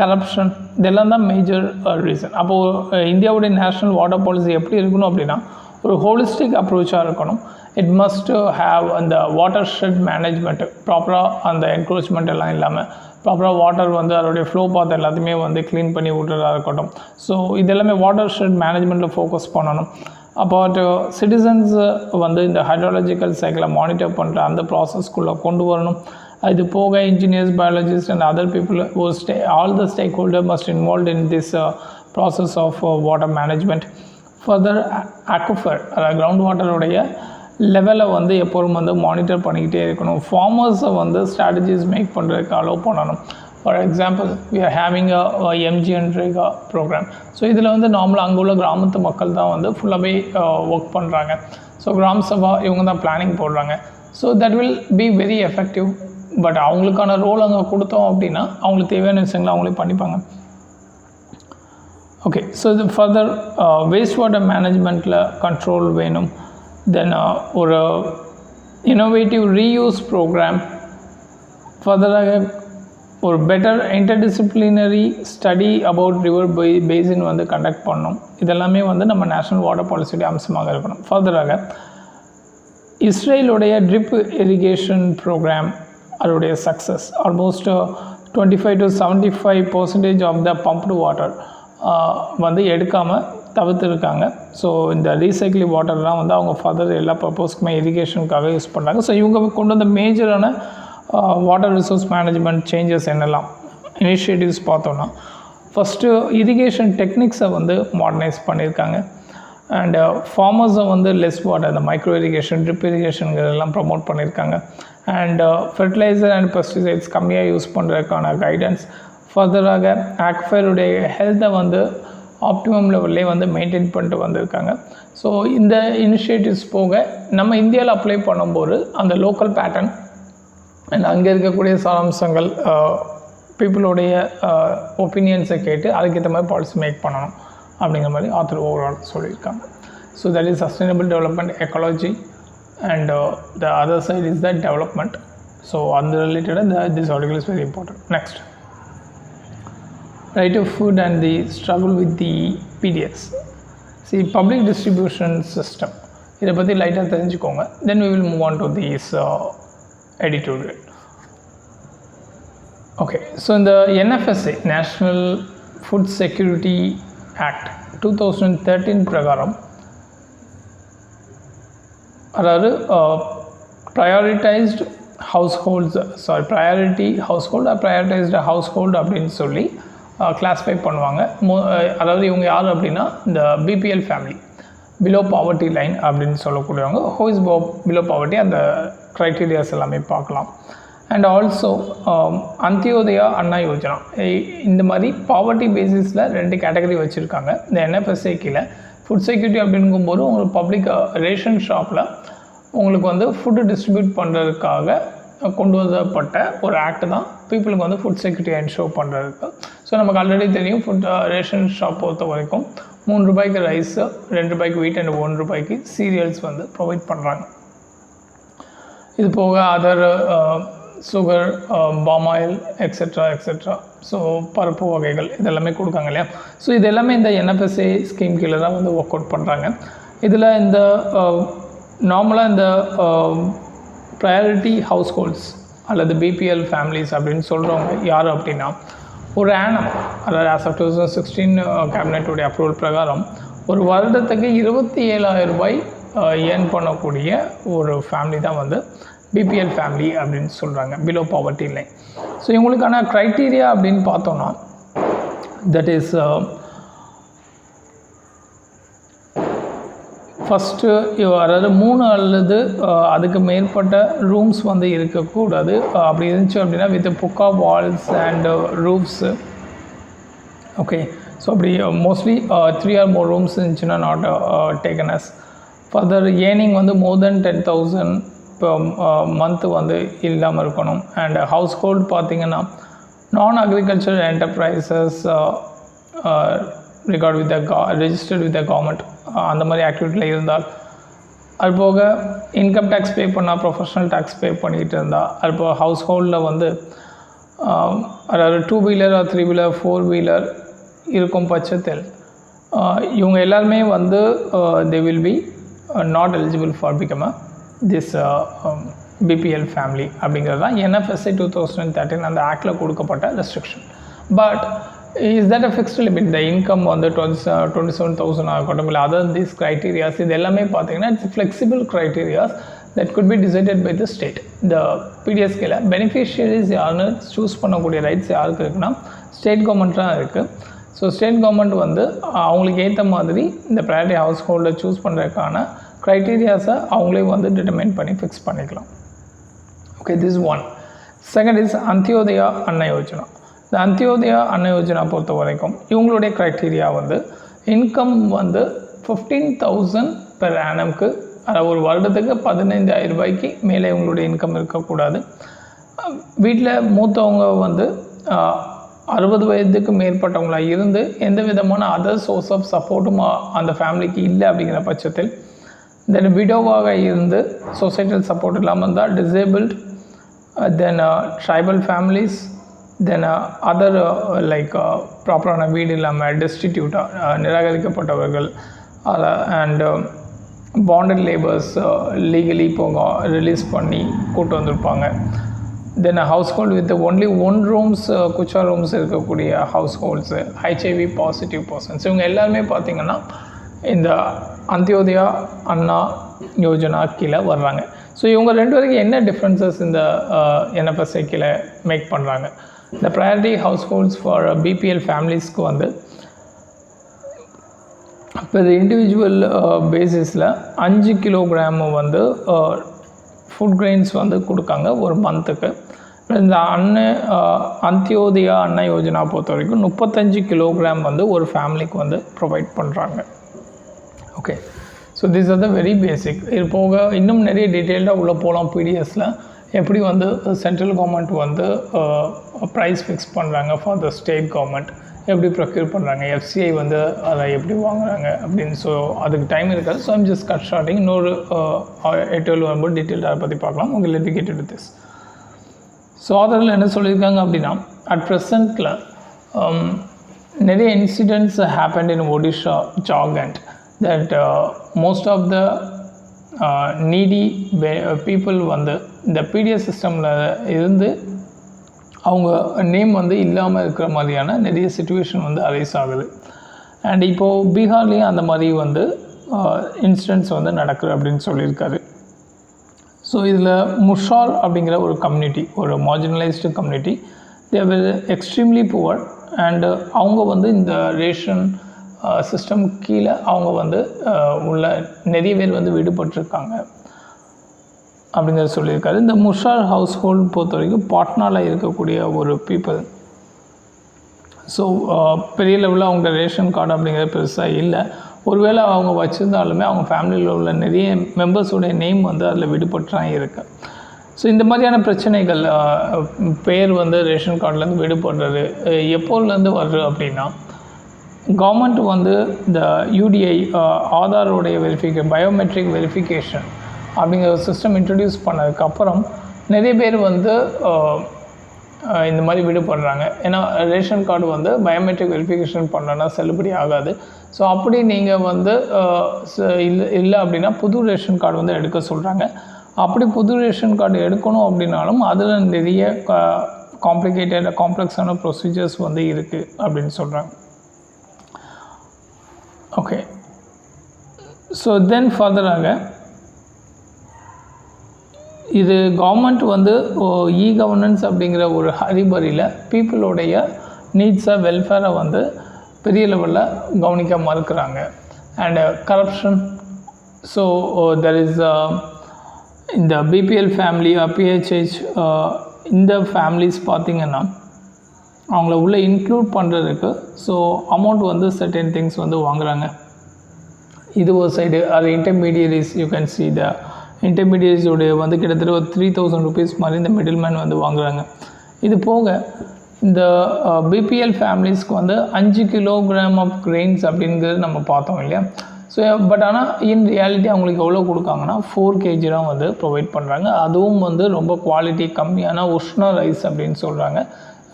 கரப்ஷன், இதெல்லாம் தான் மேஜர் ரீசன். அப்போது இந்தியாவுடைய நேஷ்னல் வாட்டர் பாலிசி எப்படி இருக்கணும் அப்படின்னா ஒரு ஹோலிஸ்டிக் அப்ரோச்சாக இருக்கணும். இட் மஸ்ட் ஹேவ் அந்த வாட்டர் ஷெட் மேனேஜ்மெண்ட்டு ப்ராப்பராக, அந்த என்க்ரோச்மெண்ட் எல்லாம் இல்லாமல் ப்ராப்பராக வாட்டர் வந்து அதோடைய ஃப்ளோ பாத் எல்லாத்தையுமே வந்து க்ளீன் பண்ணி விட்டுறதா இருக்கட்டும். ஸோ இதெல்லாமே வாட்டர் ஷெட் மேனேஜ்மெண்ட்டில் ஃபோக்கஸ் பண்ணணும். அப்பாட் சிட்டிசன்ஸ் வந்து இந்த ஹைட்ராலஜிக்கல் சைக்கிளை மானிட்டர் பண்ணுற அந்த ப்ராசஸ்க்குள்ளே கொண்டு வரணும். இது போக engineers, biologist and other people all the stakeholder must involve in this process of water management. Further aquifer, அதாவது கிரவுண்ட் வாட்டருடைய லெவலை வந்து எப்போதும் வந்து மானிட்டர் பண்ணிக்கிட்டே இருக்கணும். ஃபார்மர்ஸை வந்து ஸ்ட்ராட்டஜிஸ் மேக் பண்ணுறதுக்கு அலோவ் பண்ணணும். For example we are having a MGNREGA program. So இதில் வந்து நார்மலாக அங்கே உள்ள கிராமத்து மக்கள் தான் வந்து ஃபுல்லாகவே ஒர்க் பண்ணுறாங்க. ஸோ கிராம சபா இவங்க தான் பிளானிங் போடுறாங்க. So that will be very effective. But அவங்களுக்கான ரோல் அங்கே கொடுத்தோம் அப்படின்னா அவங்களுக்கு தேவையான விஷயங்களை அவங்களே பண்ணிப்பாங்க. ஓகே, ஸோ இது ஃபர்தர் வேஸ்ட் வாட்டர் மேனேஜ்மெண்ட்டில் கண்ட்ரோல் வேணும். தென் ஒரு இன்னோவேட்டிவ் ரீயூஸ் ப்ரோக்ராம், ஃபர்தராக ஒரு better interdisciplinary study about river basin வந்து கண்டக்ட் பண்ணணும். இதெல்லாமே வந்து நம்ம நேஷ்னல் வாட்டர் பாலிசியுடைய அம்சமாக இருக்கணும். ஃபர்தராக இஸ்ரேலுடைய ட்ரிப் இரிகேஷன் ப்ரோக்ராம், அதோடைய success almost 25 to 75% of the pumped water வந்து எடுக்காமல் தவிர்த்துருக்காங்க. ஸோ இந்த ரீசைக்கிளிங் வாட்டர்லாம் வந்து அவங்க ஃபர்தர் எல்லா பர்பஸ்க்குமே இரிகேஷனுக்காக யூஸ் பண்ணுறாங்க. ஸோ இவங்க கொண்டு வந்த மேஜரான வாட்டர் ரிசோர்ஸ் மேனேஜ்மெண்ட் சேஞ்சஸ் என்னெல்லாம் இனிஷியேட்டிவ்ஸ் பார்த்தோன்னா, ஃபஸ்ட்டு இரிகேஷன் டெக்னிக்ஸை வந்து மாடர்னைஸ் பண்ணியிருக்காங்க. அண்ட் ஃபார்மர்ஸை வந்து லெஸ் வாட்டர், இந்த மைக்ரோ இரிகேஷன், ட்ரிப் இரிகேஷனுங்கிறதெல்லாம் ப்ரமோட் பண்ணியிருக்காங்க. அண்ட் ஃபெர்டிலைசர் அண்ட் பெஸ்டிசைட்ஸ் கம்மியாக யூஸ் பண்ணுறதுக்கான கைடன்ஸ். ஃபர்தராக ஆக்ஃபருடைய ஹெல்த்தை வந்து ஆப்டிமம் லெவல்லே வந்து மெயின்டைன் பண்ணிட்டு வந்திருக்காங்க. ஸோ இந்த இனிஷியேட்டிவ்ஸ் போக நம்ம இந்தியாவில் அப்ளை பண்ணும்போது அந்த லோக்கல் பேட்டர்ன் அண்ட் அங்கே இருக்கக்கூடிய சாராம்சங்கள், பீப்புளோடைய ஒப்பீனியன்ஸை கேட்டு அதுக்கேற்ற மாதிரி பாலிசி மேக் பண்ணணும் அப்படிங்கிற மாதிரி ஆத்தர் ஓவரால் சொல்லியிருக்காங்க. So that is sustainable development, ecology and the other side is the development. So அந்த ரிலேட்டடாக this article is very important. Next, right of food and the struggle with the PDS. See, public distribution system, இதை பற்றி லைட்டாக தெரிஞ்சுக்கோங்க. Then we will move on to this editorial. Okay, so இந்த NFSA National Food Security Act 2013 பிரகாரம், அதாவது prioritized households, sorry, priority household or prioritized household அப்படின்னு சொல்லி classify பண்ணுவாங்க. அதாவது இவங்க யார் அப்படின்னா இந்த BPL family, below poverty line அப்படின்னு சொல்லக்கூடியவங்க. ஹூ இஸ் பிலோ பாவர்ட்டி, அந்த க்ரைட்டீரியாஸ் எல்லாமே பார்க்கலாம். அண்ட் ஆல்சோ அந்தியோதயா அண்ணா யோஜனா, இந்த மாதிரி பாவர்ட்டி பேசிஸில் 2 கேட்டகரி வச்சுருக்காங்க இந்த NFSA கீழே. ஃபுட் செக்யூரிட்டி அப்படிங்கும்போது உங்களுக்கு பப்ளிக் ரேஷன் ஷாப்பில் உங்களுக்கு வந்து ஃபுட்டு டிஸ்ட்ரிபியூட் பண்ணுறதுக்காக கொண்டு வரப்பட்ட ஒரு ஆக்ட் தான் பீப்புளுக்கு வந்து ஃபுட் செக்யூரிட்டி என்ஷோர் பண்ணுறதுக்கு. ஸோ நமக்கு ஆல்ரெடி தெரியும், ஃபுட் ரேஷன் ஷாப் பொறுத்த வரைக்கும் 3 ரூபாய்க்கு ரைஸு, 2 ரூபாய்க்கு வீட் அண்ட் 1 ரூபாய்க்கு சீரியல்ஸ் வந்து ப்ரொவைட் பண்ணுறாங்க. இது போக other sugar, palm oil etcetera etcetera, so பருப்பு வகைகள் இதெல்லாமே கொடுக்காங்க இல்லையா. ஸோ இது எல்லாமே இந்த NFSA ஸ்கீம் கீழே தான் வந்து ஒர்க் அவுட் பண்ணுறாங்க. இதில் இந்த நார்மலாக இந்த ப்ரையாரிட்டி ஹவுஸ்ஹோல்ட்ஸ் அல்லது பிபிஎல் ஃபேமிலிஸ் அப்படின்னு சொல்கிறவங்க யார் அப்படின்னா, ஒரு ஆனம், அதாவது ஆஸ் ஆஃப் 2016 கேபினெட்டுடைய அப்ரூவல் பிரகாரம் ஒரு வருடத்துக்கு 27,000 ரூபாய் ஏர்ன் பண்ணக்கூடிய ஒரு ஃபேமிலி தான் வந்து பிபிஎல் ஃபேமிலி அப்படின்னு சொல்கிறாங்க, பிலோ பாவர்ட்டி லைன். ஸோ இவங்களுக்கான க்ரைட்டீரியா அப்படின்னு பார்த்தோன்னா, தட் இஸ் ஃபஸ்ட்டு அதாவது 3 அல்லது அதுக்கு மேற்பட்ட ரூம்ஸ் வந்து இருக்கக்கூடாது. அப்படி இருந்துச்சு அப்படின்னா with pucca walls and roofs. Okay, so அப்படி மோஸ்ட்லி 3 or more ரூம்ஸ் இருந்துச்சுன்னா not taken as. Further earning வந்து மோர் தென் 10,000 மந்த்து வந்து இல்லாமல் இருக்கணும். அண்ட் ஹவுஸ் ஹோல்டு பார்த்திங்கன்னா non agriculture enterprises record with the registered with the government அந்த மாதிரி ஆக்டிவிட்டியில் இருந்தால், அது போக இன்கம் டேக்ஸ் பே பண்ணால் ப்ரொஃபஷனல் டேக்ஸ் பே பண்ணிகிட்டு இருந்தால் அது போக ஹவுஸ் ஹோல்டில் வந்து அதாவது 2 வீலர் 3 வீலர் 4 வீலர் இருக்கும் பட்சத்தில் இவங்க எல்லாருமே வந்து they will be not eligible for become this BPL family அப்படிங்கிறது தான் NFSA 2013 அந்த ஆக்டில் கொடுக்கப்பட்ட restriction. But is that a fixed limit? The income வந்து 27,000 ஆகட்டும் இல்லை அதர் தீஸ் க்ரைட்டீரியாஸ் இது எல்லாமே பார்த்தீங்கன்னா it's flexible criterias that could be decided by the state. இந்த பிடிஎஸ்கேல பெனிஃபிஷியரிஸ் யாருன்னு சூஸ் பண்ணக்கூடிய ரைட்ஸ் யாருக்கு இருக்குன்னா ஸ்டேட் கவர்மெண்ட் தான் இருக்குது. ஸோ ஸ்டேட் கவர்மெண்ட் வந்து அவங்களுக்கு ஏற்ற மாதிரி இந்த ப்ரையாரிட்டி ஹவுஸ் ஹோல்டை சூஸ் பண்ணுறதுக்கான க்ரைட்டீரியாஸை அவங்களே வந்து டிட்டர்மைன் பண்ணி ஃபிக்ஸ் பண்ணிக்கலாம். Okay, this one. Second is Antyodaya அன்ன யோஜனா. இந்த அந்தியோதயா அன்ன யோஜனா பொறுத்த வரைக்கும் இவங்களுடைய க்ரைட்டீரியா வந்து இன்கம் வந்து 15,000 பெர் ஆனம்க்கு, அதாவது ஒரு வருடத்துக்கு 15,000 ரூபாய்க்கு மேலே இவங்களுடைய இன்கம் இருக்கக்கூடாது. வீட்டில் மூத்தவங்க வந்து 60 வயதுக்கு மேற்பட்டவங்களாக இருந்து எந்த விதமான அதர் சோர்ஸ் ஆஃப் சப்போர்ட்டும் அந்த ஃபேமிலிக்கு இல்லை அப்படிங்கிற பட்சத்தில், தென் விடோவாக இருந்து சொசைட்டல் சப்போர்ட் இல்லாமல் இருந்தால், disabled, then tribal families, then other like ப்ராப்பரான வீடு இல்லாமல் டெஸ்டிடியூட்டாக நிராகரிக்கப்பட்டவர்கள், அண்ட் பாண்டட் லேபர்ஸ் லீகலி இப்போ ரிலீஸ் பண்ணி கூட்டு வந்திருப்பாங்க. Then household with only 1 rooms kutcha rooms இருக்கக்கூடிய household, HIV positive persons, இவங்க எல்லாருமே பார்த்திங்கன்னா இந்த அந்தியோதயா அண்ணா யோஜனா கீழே வர்றாங்க. ஸோ இவங்க 2 பேருக்கு என்ன டிஃப்ரென்சஸ் இந்த NFSA கீழே மேக் பண்ணுறாங்க? இந்த priority house holds for BPL ஃபேமிலிஸ்க்கு வந்து இப்போ இது இண்டிவிஜுவல் பேசிஸில் 5 கிலோகிராம் வந்து ஃபுட் கிரெயின்ஸ் வந்து கொடுக்காங்க ஒரு மந்த்துக்கு. இந்த அந்தியோதயா அன்ன யோஜனா பொறுத்த வரைக்கும் 35 கிலோகிராம் வந்து ஒரு ஃபேமிலிக்கு வந்து ப்ரொவைட் பண்ணுறாங்க. Okay, so this R the very basic. இது போக இன்னும் நிறைய டீட்டெயில்டாக உள்ளே போகலாம். பிடிஎஸில் எப்படி வந்து சென்ட்ரல் கவர்மெண்ட் வந்து ப்ரைஸ் ஃபிக்ஸ் பண்ணுறாங்க ஃபார் த ஸ்டேட் கவர்மெண்ட், எப்படி ப்ரொக்யூர் பண்ணுறாங்க, FCI வந்து அதை எப்படி வாங்குறாங்க அப்படின்னு. ஸோ அதுக்கு டைம் இருக்காது. So I'm just cut sorting. இன்னொரு 8-12 வரும்போது டீட்டெயில்டாக அதை பற்றி பார்க்கலாம். உங்களுக்கு எஜுகேட்டட் திஸ். ஸோ அதில் என்ன சொல்லியிருக்காங்க அப்படின்னா, அட் ப்ரெசண்ட்டில் நிறைய incidents happen in Odisha, Jharkhand, that most of the needy people வந்து இந்த பிடிஎஸ் சிஸ்டமில் இருந்து அவங்க நேம் வந்து இல்லாமல் இருக்கிற மாதிரியான நிறைய சிச்சுவேஷன் வந்து அரைஸ் ஆகுது. அண்ட் இப்போது பீகார்லேயும் அந்த மாதிரி வந்து இன்சிடென்ட்ஸ் வந்து நடக்குது அப்படின்னு சொல்லியிருக்காரு. ஸோ இதில் முஷார் அப்படிங்கிற ஒரு கம்யூனிட்டி, ஒரு marginalised community, they were extremely poor. And அவங்க வந்து இந்த ரேஷன் சிஸ்டம் கீழே அவங்க வந்து உள்ள நிறைய பேர் வந்து விடுபட்டிருக்காங்க அப்படிங்கிறத சொல்லியிருக்காரு. இந்த முஷார் ஹவுஸ் ஹோல்டு பொறுத்த வரைக்கும் பாட்னாவில் இருக்கக்கூடிய ஒரு பீப்புள். ஸோ பெரிய லெவலில் அவங்க ரேஷன் கார்டு அப்படிங்கிறது பெருசாக இல்லை. ஒருவேளை அவங்க வச்சுருந்தாலுமே அவங்க ஃபேமிலியில் உள்ள நிறைய மெம்பர்ஸோடைய நேம் வந்து அதில் விடுபட்டுறாங்க இருக்குது. ஸோ இந்த மாதிரியான பிரச்சனைகள், பேர் வந்து ரேஷன் கார்டுலேருந்து விடுபடுறது எப்போதுலேருந்து வருது அப்படின்னா, கவர்மெண்ட் வந்து இந்த UDI ஆதாரோடைய பயோமெட்ரிக் வெரிஃபிகேஷன் அப்படிங்கிற ஒரு சிஸ்டம் இன்ட்ரடியூஸ் பண்ணதுக்கப்புறம் நிறைய பேர் வந்து இந்த மாதிரி விடுபடுறாங்க. ஏன்னா ரேஷன் கார்டு வந்து பயோமெட்ரிக் வெரிஃபிகேஷன் பண்ணோன்னா செல்லுபடி ஆகாது. ஸோ அப்படி நீங்கள் வந்து இல்லை அப்படின்னா புது ரேஷன் கார்டு வந்து எடுக்க சொல்கிறாங்க. அப்படி புது ரேஷன் கார்டு எடுக்கணும் அப்படின்னாலும் அதில் நிறைய காம்ப்ளெக்ஸான ப்ரொசீஜர்ஸ் வந்து இருக்குது அப்படின்னு சொல்கிறாங்க. ஓகே, ஸோ தென் ஃபர்தராக இது கவர்மெண்ட் வந்து கவர்னன்ஸ் அப்படிங்கிற ஒரு ஹரிபரியில் பீப்புளோடைய நீட்ஸை, வெல்ஃபேரை வந்து பெரிய லெவலில் கவனிக்க மறுக்கிறாங்க. And corruption. So there is இந்த BPL ஃபேமிலி, PHH, இந்த ஃபேமிலிஸ் பார்த்திங்கன்னா அவங்கள உள்ளே இன்க்ளூட் பண்ணுறதுக்கு ஸோ அமௌண்ட் வந்து சர்டன் திங்ஸ் வந்து வாங்குகிறாங்க. இது ஒரு சைடு. அது intermediaries, you can see the இன்டர்மீடியரிஸோடைய வந்து கிட்டத்தட்ட ஒரு 3,000 ருபீஸ் மாதிரி இந்த மிடில் மேன் வந்து வாங்குகிறாங்க. இது போக இந்த BPL ஃபேமிலிஸ்க்கு வந்து 5 கிலோகிராம் ஆஃப் கிரெயின்ஸ் அப்படிங்கிறது நம்ம பார்த்தோம் இல்லையா. ஸோ பட் ஆனால் இன் ரியாலிட்டி அவங்களுக்கு எவ்வளோ கொடுக்காங்கன்னா 4 kg தான் வந்து ப்ரொவைட் பண்ணுறாங்க. அதுவும் வந்து ரொம்ப குவாலிட்டி கம்மியான உஷ்ண ரைஸ் அப்படின்னு சொல்கிறாங்க.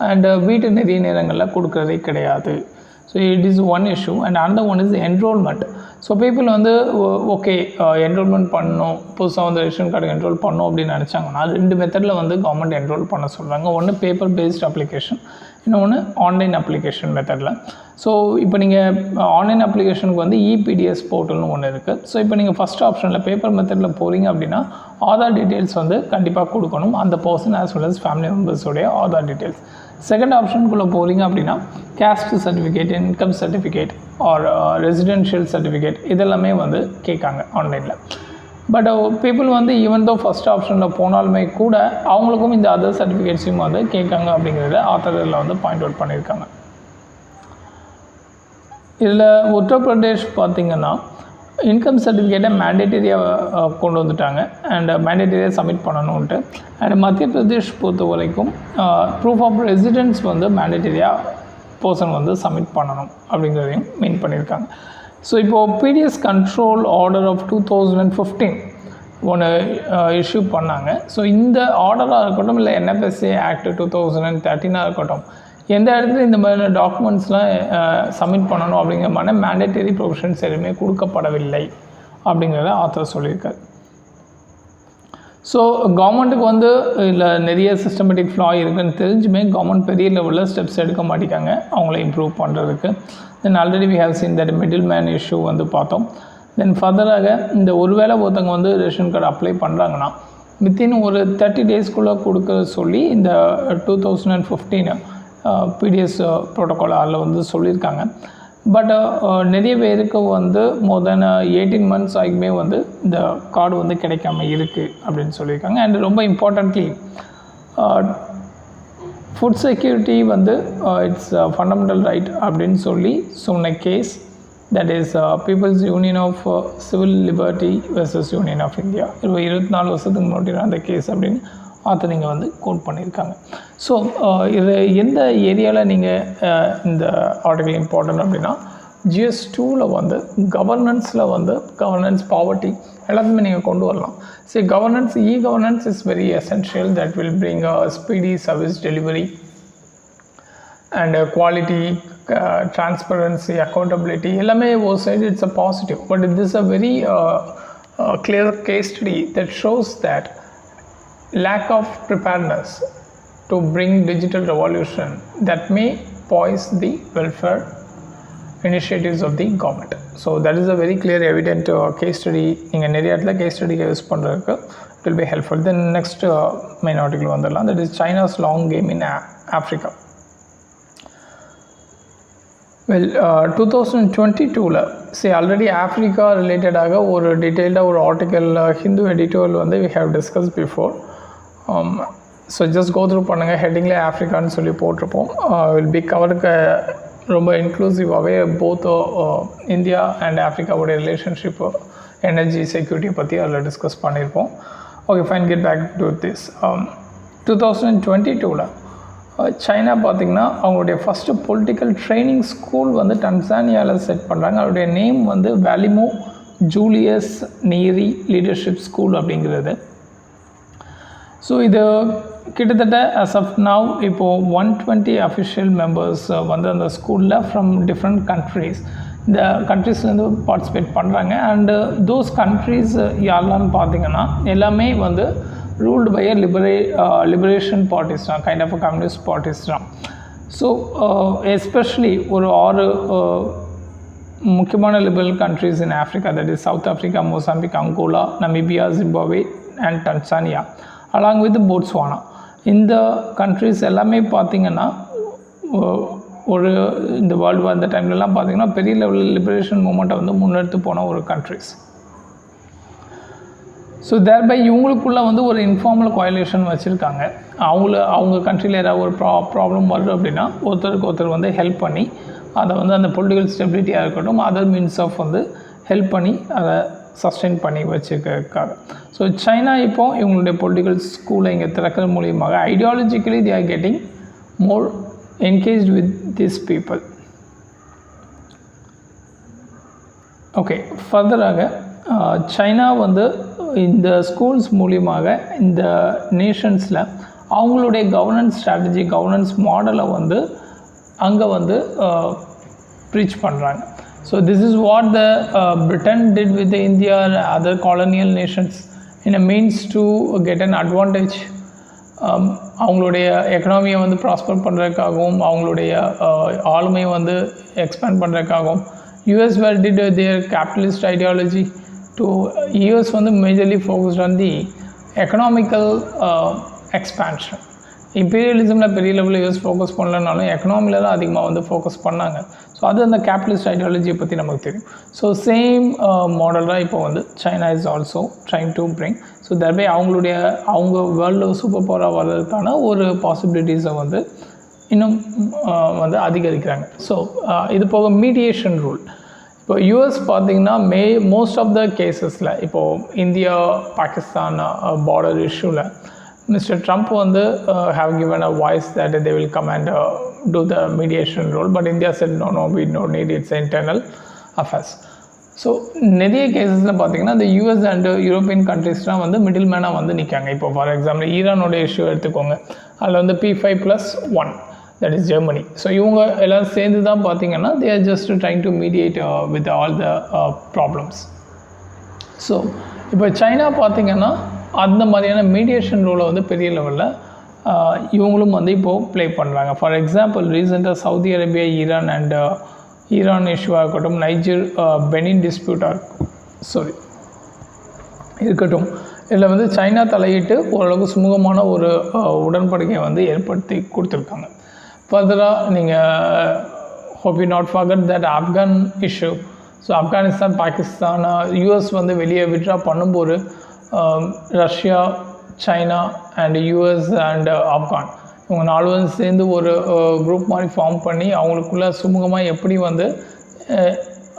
அண்டு வீட்டு நிறைய நேரங்களில் கொடுக்குறதே கிடையாது. So it is one issue. And another one is enrolment. So people வந்து ஓகே என்ரோல்மெண்ட் பண்ணணும், புதுசாக வந்து ரேஷன் கார்டு என்ரோல் பண்ணணும் அப்படின்னு நினச்சாங்கன்னா 2 மெத்தடில் வந்து கவர்மெண்ட் என்ரோல் பண்ண சொல்கிறாங்க. ஒன்று பேப்பர் பேஸ்ட் அப்ளிகேஷன், இன்னொன்று ஆன்லைன் அப்ளிகேஷன் மெத்தடில். ஸோ இப்போ நீங்கள் ஆன்லைன் அப்ளிகேஷனுக்கு வந்து இபிடிஎஸ் போர்ட்டல்னு ஒன்று இருக்குது. ஸோ இப்போ நீங்கள் ஃபஸ்ட் ஆப்ஷனில் பேப்பர் மெத்தடில் போகிறீங்க அப்படின்னா ஆதார் டீட்டெயில்ஸ் வந்து கண்டிப்பாக கொடுக்கணும், அந்த person as well as family மெம்பர்ஸோடைய ஆதார் டீட்டெயில்ஸ். செகண்ட் ஆப்ஷனுக்குள்ளே போகிறீங்க அப்படின்னா caste certificate, income certificate or residential certificate இதெல்லாமே வந்து கேட்காங்க ஆன்லைனில். பட் பீப்புள் வந்து ஈவன் தோ ஃபஸ்ட் ஆப்ஷனில் போனாலுமே கூட அவங்களுக்கும் இந்த அதர் சர்டிஃபிகேட்ஸையும் வந்து கேட்காங்க அப்படிங்கிறத ஆத்தரில் வந்து பாயிண்ட் அவுட் பண்ணியிருக்காங்க. இதில் உத்தரப்பிரதேஷ் பார்த்திங்கன்னா இன்கம் சர்டிஃபிகேட்டை மேண்டேட்டரியாக கொண்டு வந்துட்டாங்க அண்ட் மேண்டேட்டரியாக சப்மிட் பண்ணணுன்ட்டு. அண்ட் மத்திய பிரதேஷ் பொறுத்த வரைக்கும் ப்ரூஃப் ஆஃப் ரெசிடென்ஸ் வந்து மேண்டேட்டரியாக பர்சன் வந்து சப்மிட் பண்ணணும் அப்படிங்கிறதையும் மீன் பண்ணியிருக்காங்க. ஸோ இப்போது பிடிஎஸ் கண்ட்ரோல் ஆர்டர் ஆஃப் 2015 ஒன்று இஷ்யூ பண்ணாங்க. ஸோ இந்த ஆர்டராக இருக்கட்டும் இல்லை என்எஃப்எஸ்ஏ ஆக்ட் 2013 இருக்கட்டும், எந்த இடத்துல இந்த மாதிரியான டாக்குமெண்ட்ஸ்லாம் சப்மிட் பண்ணணும் அப்படிங்கிற மாதிரி மேண்டேட்டரி ப்ரொவிஷன்ஸ் எதுவுமே கொடுக்கப்படவில்லை அப்படிங்கிறத ஆத்தர் சொல்லியிருக்காரு. ஸோ கவர்மெண்ட்டுக்கு வந்து இதில் நிறைய சிஸ்டமேட்டிக் ஃப்ளா இருக்குதுன்னு தெரிஞ்சுமே கவர்மெண்ட் பெரிய லெவலில் ஸ்டெப்ஸ் எடுக்க மாட்டேங்காங்க அவங்கள இம்ப்ரூவ் பண்ணுறதுக்கு. Then already we have seen that middleman issue வந்து பார்த்தோம். தென் ஃபர்தராக இந்த ஒருவேளை ஒருத்தவங்க வந்து ரேஷன் கார்டு அப்ளை பண்ணுறாங்கன்னா வித்தின் ஒரு 30 டேஸ்க்குள்ளே கொடுக்க சொல்லி இந்த 2015 பிடிஎஸ் ப்ரோட்டோக்கால் அதில் வந்து சொல்லியிருக்காங்க. பட் நிறைய பேருக்கு வந்து மோர் தென் 18 months ஆகியுமே வந்து இந்த கார்டு வந்து கிடைக்காம இருக்குது அப்படின்னு சொல்லியிருக்காங்க. அண்ட் ரொம்ப இம்பார்ட்டன்ட்லி ஃபுட் செக்யூரிட்டி வந்து இட்ஸ் ஃபண்டமெண்டல் ரைட் அப்படின்னு சொல்லி சொன்ன case, that is People's Union of Civil Liberty versus Union of India. 24 வருஷத்துக்கு முன்னாடி அந்த கேஸ் அப்படின்னு ஆத்தர் நீங்கள் வந்து கோட் பண்ணியிருக்காங்க. ஸோ இது எந்த ஏரியாவில் நீங்கள் இந்த ஆர்டிகல் இம்பார்ட்டன்ட் அப்படின்னா GS 2ல் வந்து கவர்னன்ஸ் பாவர்ட்டி எல்லாத்தையுமே நீங்கள் கொண்டு வரலாம். சரி, governance governance is very essential, that will bring speedy service delivery and quality, transparency, accountability எல்லாமே ஒரு side it's a positive. But this is a very clear case study that shows that lack of preparedness to bring digital revolution that may poise the welfare initiatives of the government. So that is a very clear evident case study. நீங்கள் நிறைய இடத்துல case study use பண்ணுறதுக்கு it will be helpful. Then next main article வந்துடலாம், that is China's long game in Africa. Well, 2022ல் already Africa ரிலேட்டடாக ஒரு டீட்டெயில்டாக ஒரு ஆர்டிக்கல் ஹிந்து எடிட்டோரியல் வந்து we have discussed before. So just go through பண்ணுங்கள், ஹெட்டிங்கில் ஆஃப்ரிக்கான்னு சொல்லி போட்டிருப்போம். வில் பி கவருக்கு ரொம்ப இன்க்ளூசிவாகவே போத் இந்தியா அண்ட் ஆஃப்ரிக்காவுடைய ரிலேஷன்ஷிப், எனர்ஜி செக்யூரிட்டி பற்றி அதில் டிஸ்கஸ் பண்ணியிருப்போம். Okay fine, get back to this. 2022ல் சைனா பார்த்திங்கன்னா அவங்களுடைய ஃபஸ்ட்டு பொலிட்டிக்கல் ட்ரைனிங் ஸ்கூல் வந்து டன்சானியாவில் செட் பண்ணுறாங்க. அவருடைய நேம் வந்து வேலிமோ ஜூலியஸ் நீரி லீடர்ஷிப் ஸ்கூல் அப்படிங்கிறது. ஸோ இது கிட்டத்தட்ட as of now இப்போது 120 அஃபிஷியல் மெம்பர்ஸ் வந்து அந்த ஸ்கூலில் ஃப்ரம் டிஃப்ரெண்ட் கண்ட்ரீஸ், இந்த கண்ட்ரீஸ்லேருந்து பார்ட்டிசிபேட் பண்ணுறாங்க. அண்டு தோஸ் கண்ட்ரீஸ் யாரெல்லாம்னு பார்த்திங்கன்னா எல்லாமே வந்து ரூல்டு பை லிபரேஷன் பார்ட்டிஸ் தான், kind of a communist parties தான். ஸோ எஸ்பெஷலி ஒரு 6 முக்கியமான liberal countries in Africa, that is South Africa, Mozambique, Angola, Namibia, Zimbabwe and Tanzania along with Botswana. இந்த countries எல்லாமே பார்த்திங்கன்னா ஒரு இந்த வேர்ல்டு வார் அந்த டைம்லலாம் பார்த்திங்கன்னா பெரிய லெவலில் லிபரேஷன் மூமெண்ட்டை வந்து முன்னெடுத்து போன ஒரு கண்ட்ரிஸ். ஸோ தேர்பை இவங்களுக்குள்ளே வந்து ஒரு இன்ஃபார்மல் கோயலேஷன் வச்சுருக்காங்க. அவங்க கண்ட்ரியில் ஏதாவது ஒரு ப்ராப்ளம் வருது அப்படின்னா ஒருத்தருக்கு ஒருத்தர் வந்து ஹெல்ப் பண்ணி அதை வந்து அந்த பொலிட்டிக்கல் ஸ்டெபிலிட்டியாக இருக்கட்டும், அதர் மீன்ஸ் ஆஃப் வந்து ஹெல்ப் பண்ணி அதை சஸ்டெயின் பண்ணி வச்சுருக்காங்க. ஸோ சைனா இப்போது இவங்களுடைய பொலிட்டிக்கல் ஸ்கூலை இங்கே திறக்கிறது மூலியமாக ideologically they are getting more engage with this people. Okay, ஃபர்தராக சைனா வந்து இந்த ஸ்கூல்ஸ் மூலியமாக இந்த நேஷன்ஸில் அவங்களுடைய கவர்னன்ஸ் ஸ்ட்ராட்டஜி, கவர்னன்ஸ் மாடலை வந்து அங்கே வந்து ப்ரீச் பண்ணுறாங்க. So this is what the Britain did with the India and other colonial nations in a means to get an advantage. அவங்களுடைய எக்கனாமியை வந்து ப்ராஸ்பர் பண்ணுறதுக்காகவும் அவங்களுடைய ஆளுமையை வந்து எக்ஸ்பேண்ட் பண்ணுறதுக்காகவும் US where did their capitalist ideology to US வந்து majorly focused on the economical expansion. இம்பீரியலிசமில் பெரிய லெவலில் யூஎஸ் ஃபோக்கஸ் பண்ணலனாலும் எக்கனாமியில் தான் அதிகமாக வந்து ஃபோக்கஸ் பண்ணாங்க. ஸோ அது அந்த கேபிட்டலிஸ்ட் ஐடியாலஜியை பற்றி நமக்கு தெரியும். ஸோ சேம் மாடல் தான் இப்போ வந்து China is also trying to bring. So thereby அவங்க வேர்ல்டில் சூப்பர் பவராக வர்றதுக்கான ஒரு பாசிபிலிட்டிஸை வந்து இன்னும் வந்து அதிகரிக்கிறாங்க. ஸோ இது போக மீடியேஷன் ரூல். இப்போ யூஎஸ் பார்த்திங்கன்னா மோஸ்ட் ஆஃப் த கேசஸில் இப்போது இந்தியா பாகிஸ்தான் பார்டர் இஷ்யூவில் மிஸ்டர் ட்ரம்ப் வந்து have given a voice that they will come and do the mediation role, but India said no, we don't need, it's internal affairs. So நிறைய கேசஸில் பார்த்திங்கன்னா இந்த US and European கண்ட்ரிஸ்லாம் வந்து middle மேனாக வந்து நிற்காங்க. இப்போ for example ஈரானோட issue எடுத்துக்கோங்க, அதில் வந்து P5+1 that is Germany. So இவங்க எல்லோரும் சேர்ந்து தான் பார்த்திங்கன்னா they are just trying to mediate with all the problems. So இப்போ சைனா பார்த்திங்கன்னா அந்த மாதிரியான மீடியேஷன் ரோலை வந்து பெரிய லெவலில் இவங்களும் வந்து இப்போது ப்ளே பண்ணுறாங்க. ஃபார் எக்ஸாம்பிள் ரீசெண்டாக சவுதி அரேபியா ஈரான் இஷ்யூவாக இருக்கட்டும், நைஜர் பெனின் டிஸ்பியூட்டாக இருக்கட்டும், இதில் வந்து சைனா தலையிட்டு ஓரளவுக்கு சுமூகமான ஒரு உடன்படிக்கையை வந்து ஏற்படுத்தி கொடுத்துருக்காங்க. ஃபர்தராக நீங்கள் hope you not forget that Afghan issue. So Afghanistan Pakistan US வந்து வெளியே விட்ரா பண்ணும்போது Russia, China and US and Afghan இவங்க 4 வந்து சேர்ந்து ஒரு குரூப் மாதிரி ஃபார்ம் பண்ணி அவங்களுக்குள்ள சுமூகமாக எப்படி வந்து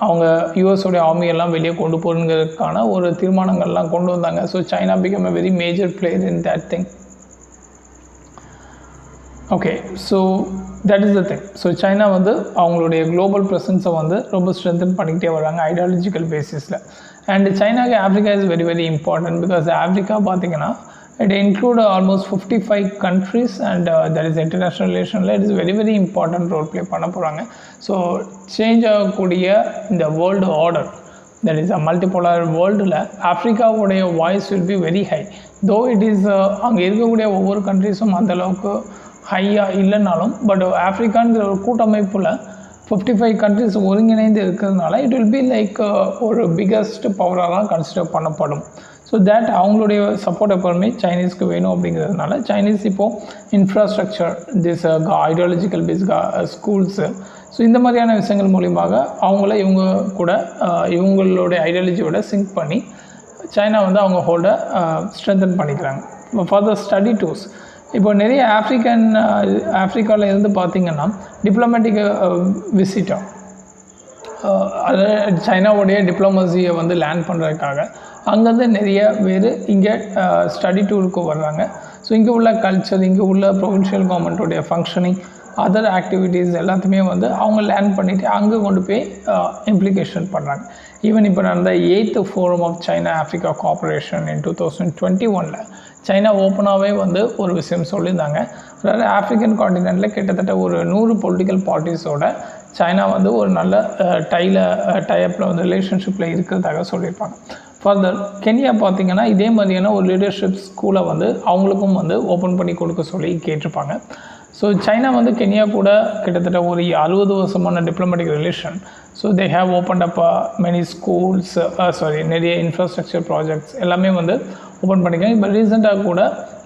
அவங்க யூஎஸோடைய ஆர்மியெல்லாம் வெளியே கொண்டு போகிறதுக்கான ஒரு தீர்மானங்கள்லாம் கொண்டு வந்தாங்க. So China become a very major player in that thing. Okay, so that is the thing. So China வந்து அவங்களுடைய குளோபல் ப்ரெசன்ஸை வந்து ரொம்ப ஸ்ட்ரென்தன் பண்ணிக்கிட்டே வராங்க ஐடியாலஜிக்கல் பேசிஸில். அண்ட் சைனாக்கு Africa is very very important because Africa பார்த்திங்கன்னா it include almost 55 countries and that is international relationல it is very very important role play பண்ண போகிறாங்க. ஸோ சேஞ்ச் ஆகக்கூடிய இந்த world order that is a multipolar வேர்ல்டில் ஆஃப்ரிக்காவுடைய voice will be very high. Though it is அங்கே இருக்கக்கூடிய ஒவ்வொரு கண்ட்ரிஸும் அந்தளவுக்கு ஹையாக இல்லைனாலும் பட் ஆஃப்ரிக்காங்கிற ஒரு கூட்டமைப்பில் 55 கண்ட்ரிஸ் ஒருங்கிணைந்து இருக்கிறதுனால இட் வில் பி லைக் ஒரு பிக்கஸ்ட் பவராக தான் கன்சிடர் பண்ணப்படும். ஸோ தேட் அவங்களுடைய சப்போர்ட் எப்போவுமே சைனீஸ்க்கு வேணும் அப்படிங்கிறதுனால சைனீஸ் இப்போது infrastructure this ideological base schools so இந்த மாதிரியான விஷயங்கள் மூலியமாக இவங்க கூட இவங்களுடைய ஐடியாலஜியோட சிங்க் பண்ணி சைனா வந்து அவங்க ஹோல்டை ஸ்ட்ரென்தன் பண்ணிக்கிறாங்க. ஃபார் த ஸ்டடி டூர்ஸ் இப்போ நிறைய ஆஃப்ரிக்காவில் இருந்து பார்த்திங்கன்னா டிப்ளமேட்டிக் விசிட்டாக அது சைனாவுடைய டிப்ளமசியை வந்து லேண்ட் பண்ணுறதுக்காக அங்கேருந்து நிறைய பேர் இங்கே ஸ்டடி டூருக்கு வர்றாங்க. ஸோ இங்கே உள்ள கல்ச்சர், இங்கே உள்ள ப்ரொவின்ஷியல் கவர்மெண்ட்டோடைய ஃபங்க்ஷனிங், அதர் ஆக்டிவிட்டீஸ் எல்லாத்தையுமே வந்து அவங்க லேர்ன் பண்ணிவிட்டு அங்கே கொண்டு போய் இம்ப்ளிகேஷன் பண்ணுறாங்க. ஈவன் இப்போ நடந்த 8th forum of China Africa cooperation in 2021 China ஓப்பனாகவே வந்து ஒரு விஷயம் சொல்லியிருந்தாங்க. அதாவது ஆஃப்ரிக்கன் காண்டினென்ட்டில் கிட்டத்தட்ட ஒரு 100 பொலிட்டிக்கல் பார்ட்டிஸோட சைனா வந்து ஒரு நல்ல டைப்பில் வந்து ரிலேஷன்ஷிப்பில் இருக்கிறதாக சொல்லியிருப்பாங்க. ஃபர்தர் கென்யா பார்த்திங்கன்னா இதே மாதிரியான ஒரு லீடர்ஷிப் ஸ்கூலை வந்து அவங்களுக்கும் வந்து ஓப்பன் பண்ணி கொடுக்க சொல்லி கேட்டிருப்பாங்க. ஸோ சைனா வந்து கென்யா கூட கிட்டத்தட்ட ஒரு 60 வருஷமான diplomatic relation. So they have open up many schools நிறைய இன்ஃப்ராஸ்ட்ரக்சர் ப்ராஜெக்ட்ஸ் எல்லாமே வந்து ஓப்பன் பண்ணிக்காங்க. இப்போ ரீசெண்டாக கூட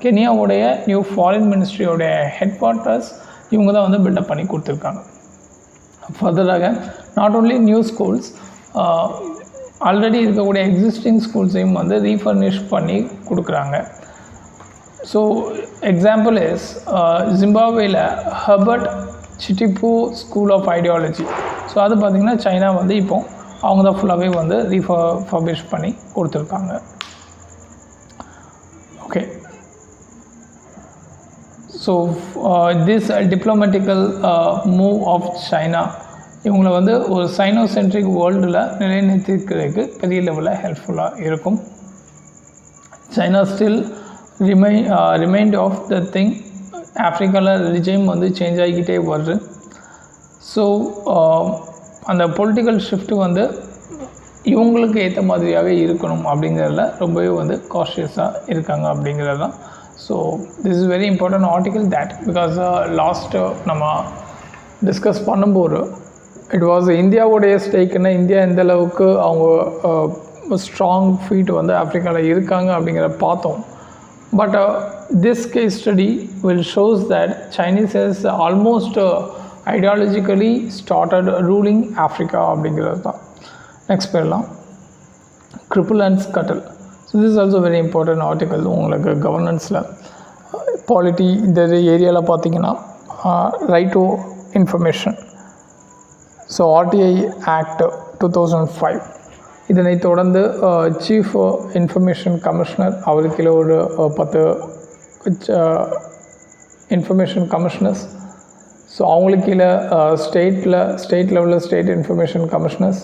கென்யாவுடைய நியூ ஃபாரின் மினிஸ்ட்ரியோடைய ஹெட் குவார்ட்டர்ஸ் இவங்க தான் வந்து பில்டப் பண்ணி கொடுத்துருக்காங்க. ஃபர்தராக not only new schools, already இருக்கக்கூடிய எக்ஸிஸ்டிங் ஸ்கூல்ஸையும் வந்து ரீஃபர்னிஷ் பண்ணி கொடுக்குறாங்க. ஸோ எக்ஸாம்பிள் இஸ் ஜிம்பாப்வேயில் Herbert Chitepo school of ideology. So அது பார்த்திங்கன்னா சைனா வந்து இப்போது அவங்க தான் ஃபுல்லாகவே வந்து ரீஃபர்பிஷ் பண்ணி கொடுத்துருக்காங்க. Okay, so this diplomatical move of China இவங்களை வந்து ஒரு சைனோசென்ட்ரிக் வேர்ல்டில் நிலைநிறுத்திக்கிறதுக்கு பெரிய லெவலில் ஹெல்ப்ஃபுல்லாக இருக்கும். China still remind of the thing. ஆஃப்ரிக்காவில் ரிஜைம் வந்து சேஞ்ச் ஆகிக்கிட்டே வருது. ஸோ அந்த பொலிட்டிக்கல் ஷிஃப்ட் வந்து இவங்களுக்கு ஏற்ற மாதிரியாகவே இருக்கணும் அப்படிங்கிறதுல ரொம்பவே வந்து காஷியஸாக இருக்காங்க அப்படிங்கிறது தான். So this is very important article that because last நம்ம டிஸ்கஸ் பண்ணும்போது இட் வாஸ் இந்தியாவுடைய ஸ்டேக்குன்னா இந்தியா எந்த அளவுக்கு அவங்க ஸ்ட்ராங் ஃபீட் வந்து ஆஃப்ரிக்காவில் இருக்காங்க அப்படிங்கிறத பார்த்தோம். But this case study will shows that Chinese has almost ideologically started ruling Africa அப்படிங்கிறது தான். நெக்ஸ்ட் போயிடலாம். cripple and scuttle. So this is also very important article. உங்களுக்கு கவர்னன்ஸில் பாலிட்டி இந்த ஏரியாவில் பார்த்தீங்கன்னா right to information. So RTI act 2005 இதனை தொடர்ந்து chief information commissioner அவருக்கு ஒரு 10 இன்ஃபர்மேஷன் கமிஷனர்ஸ். ஸோ அவங்களுக்கு கீழே ஸ்டேட் லெவலில் state information commissioners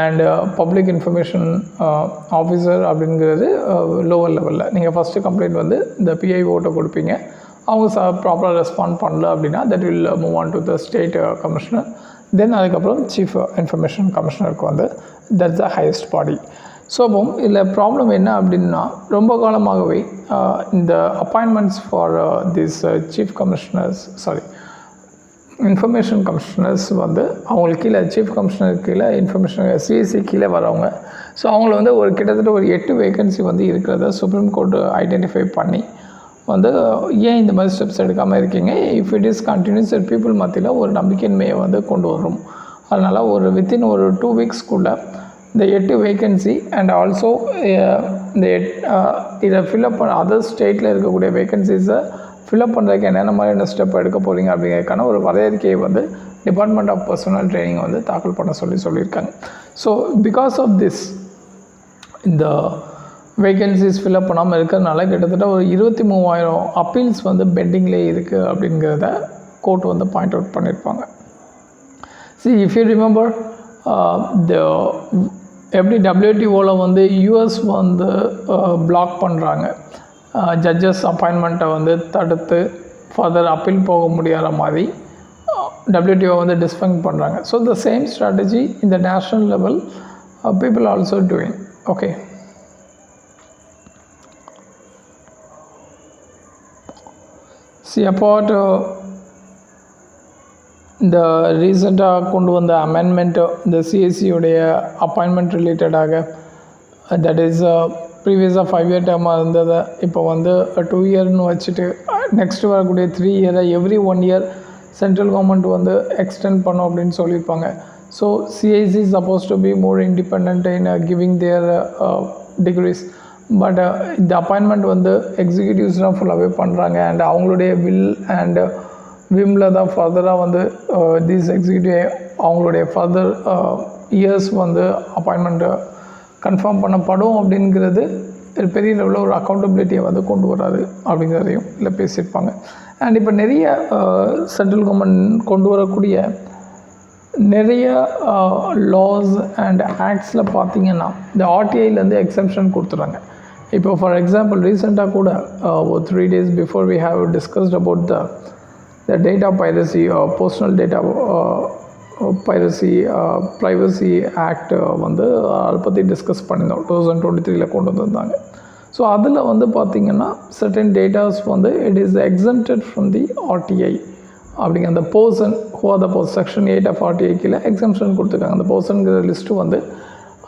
and public information officer அப்படிங்கிறது லோவர் லெவலில். நீங்கள் ஃபஸ்ட்டு கம்ப்ளைண்ட் வந்து இந்த PIOட்ட கொடுப்பீங்க. அவங்க ப்ராப்பராக ரெஸ்பாண்ட் பண்ணல அப்படின்னா that will move on to the state commissioner. Then அதுக்கப்புறம் சீஃப் இன்ஃபர்மேஷன் கமிஷனருக்கு வந்து that's the highest body. So அப்போ இதில் ப்ராப்ளம் என்ன அப்படின்னா ரொம்ப காலமாகவே இந்த appointments for this chief commissioners information commissioners வந்து அவங்களுக்கு கீழே சீஃப் கமிஷனர் கீழே இன்ஃபர்மேஷன் CSE கீழே வரவங்க. ஸோ அவங்கள வந்து ஒரு கிட்டத்தட்ட ஒரு 8 வேகன்சி வந்து இருக்கிறத சுப்ரீம் கோர்ட்டு ஐடென்டிஃபை பண்ணி வந்து ஏன் இந்த மாதிரி ஸ்டெப்ஸ் எடுக்காமல் இருக்கீங்க, if it is continues people மத்தியில் ஒரு நம்பிக்கையின்மையை வந்து கொண்டு வரும். அதனால் ஒரு வித்தின் ஒரு 2 வீக்ஸ்க்குள்ளே இந்த 8 வேகன்சி அண்ட் ஆல்சோ இந்த இதை ஃபில்அப் பண்ண அதர் ஸ்டேட்டில் இருக்கக்கூடிய வேகன்சிஸை ஃபில்அப் பண்ணுறதுக்கு என்னென்ன மாதிரியான ஸ்டெப் எடுக்க போகிறீங்க அப்படிங்கிறதுக்கான ஒரு வரையறிக்கையை வந்து டிபார்ட்மெண்ட் ஆஃப் பர்சனல் ட்ரைனிங் வந்து தாக்கல் பண்ண சொல்லியிருக்காங்க. ஸோ பிகாஸ் ஆஃப் திஸ் இந்த வேகன்சிஸ் ஃபில்அப் பண்ணாமல் இருக்கிறதுனால கிட்டத்தட்ட ஒரு 23,000 அப்பீல்ஸ் வந்து பெண்டிங்லேயே இருக்குது அப்படிங்கிறத கோர்ட் வந்து பாயிண்ட் அவுட் பண்ணியிருப்பாங்க. See, if you remember எப்படி WTOவில் வந்து US வந்து பிளாக் பண்ணுறாங்க, ஜட்ஜஸ் அப்பாயின்மெண்ட்டை வந்து தடுத்து ஃபர்தர் அப்பீல் போக முடியாத மாதிரி WTO வந்து டிஸ்பங்க் பண்ணுறாங்க. ஸோ த சேம் ஸ்ட்ராட்டஜி இந்த national level people also doing. Okay, see apart இந்த ரீசெண்டாக கொண்டு வந்த அமெண்ட்மெண்ட் இந்த CSE அப்பாயின்மெண்ட் ரிலேட்டடாக தட் இஸ் ப்ரீவியஸாக 5 இயர் டேர்மாக இருந்ததை இப்போ வந்து 2 இயர்னு வச்சுட்டு நெக்ஸ்ட் வரக்கூடிய 3 இயரை எவ்ரி 1 இயர் சென்ட்ரல் கவர்மெண்ட் வந்து எக்ஸ்டெண்ட் பண்ணோம் அப்படின்னு சொல்லியிருப்பாங்க. So CIC is supposed to be more independent in giving their degrees. But இந்த அப்பாயின்மெண்ட் வந்து எக்ஸிக்யூட்டிவ்ஸ் தான் ஃபுல்லாகவே பண்ணுறாங்க அண்ட் அவங்களுடைய வில் அண்ட் விம்மில் தான் ஃபர்தராக வந்து தீஸ் எக்ஸிக்யூட்டிவ் அவங்களுடைய ஃபர்தர் இயர்ஸ் வந்து அப்பாயின்மெண்ட்டு கன்ஃபார்ம் பண்ணப்படும் அப்படிங்கிறது பெரிய லெவலில் ஒரு அக்கௌண்டபிலிட்டியை வந்து கொண்டு வராது அப்படிங்கிறதையும் இல்லை பேசியிருப்பாங்க. அண்ட் இப்போ நிறைய சென்ட்ரல் கவர்மெண்ட் கொண்டு வரக்கூடிய நிறைய லாஸ் அண்ட் ஆக்ட்ஸில் பார்த்திங்கன்னா இந்த RTIலேருந்து எக்ஸம்ஷன் கொடுத்துறாங்க. இப்போ ஃபார் எக்ஸாம்பிள் ரீசெண்டாக கூட ஒரு 3 days before we have discussed about the data piracy personal data piracy privacy act வந்து அதை பற்றி டிஸ்கஸ் பண்ணியிருந்தோம். 2023 கொண்டு வந்திருந்தாங்க. ஸோ அதில் வந்து பார்த்திங்கன்னா certain டேட்டாஸ் வந்து it is exempted from the RTI அப்படிங்கிற அந்த person who are the section 8 of RTI கீழே எக்ஸம்ஷன் கொடுத்துருக்காங்க. அந்த பர்சனுங்கிற லிஸ்ட்டு வந்து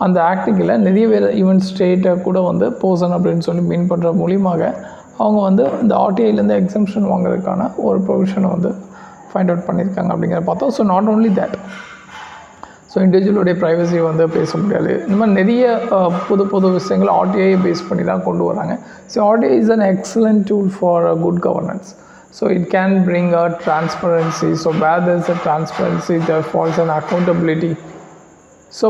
அந்த ஆக்டுக்கில் நிறைய பேர் ஈவன் ஸ்டேட்டை கூட வந்து பர்சன் அப்படின்னு சொல்லி மீன் பண்ணுற மூலியமாக அவங்க வந்து இந்த RTIலேருந்து எக்ஸம்ஷன் வாங்குறதுக்கான ஒரு ப்ரொவிஷனை வந்து ஃபைண்ட் அவுட் பண்ணியிருக்காங்க அப்படிங்கிற பார்த்தோம். So not only that, so இண்டிவிஜுவலுடைய ப்ரைவசி வந்து பேச முடியாது. இந்த மாதிரி நிறைய புது விஷயங்கள் RTI பேஸ் பண்ணி தான் கொண்டு வராங்க. So RTI is an excellent tool for good governance. So it can bring a transparency. So where there is a transparency, there falls an accountability. So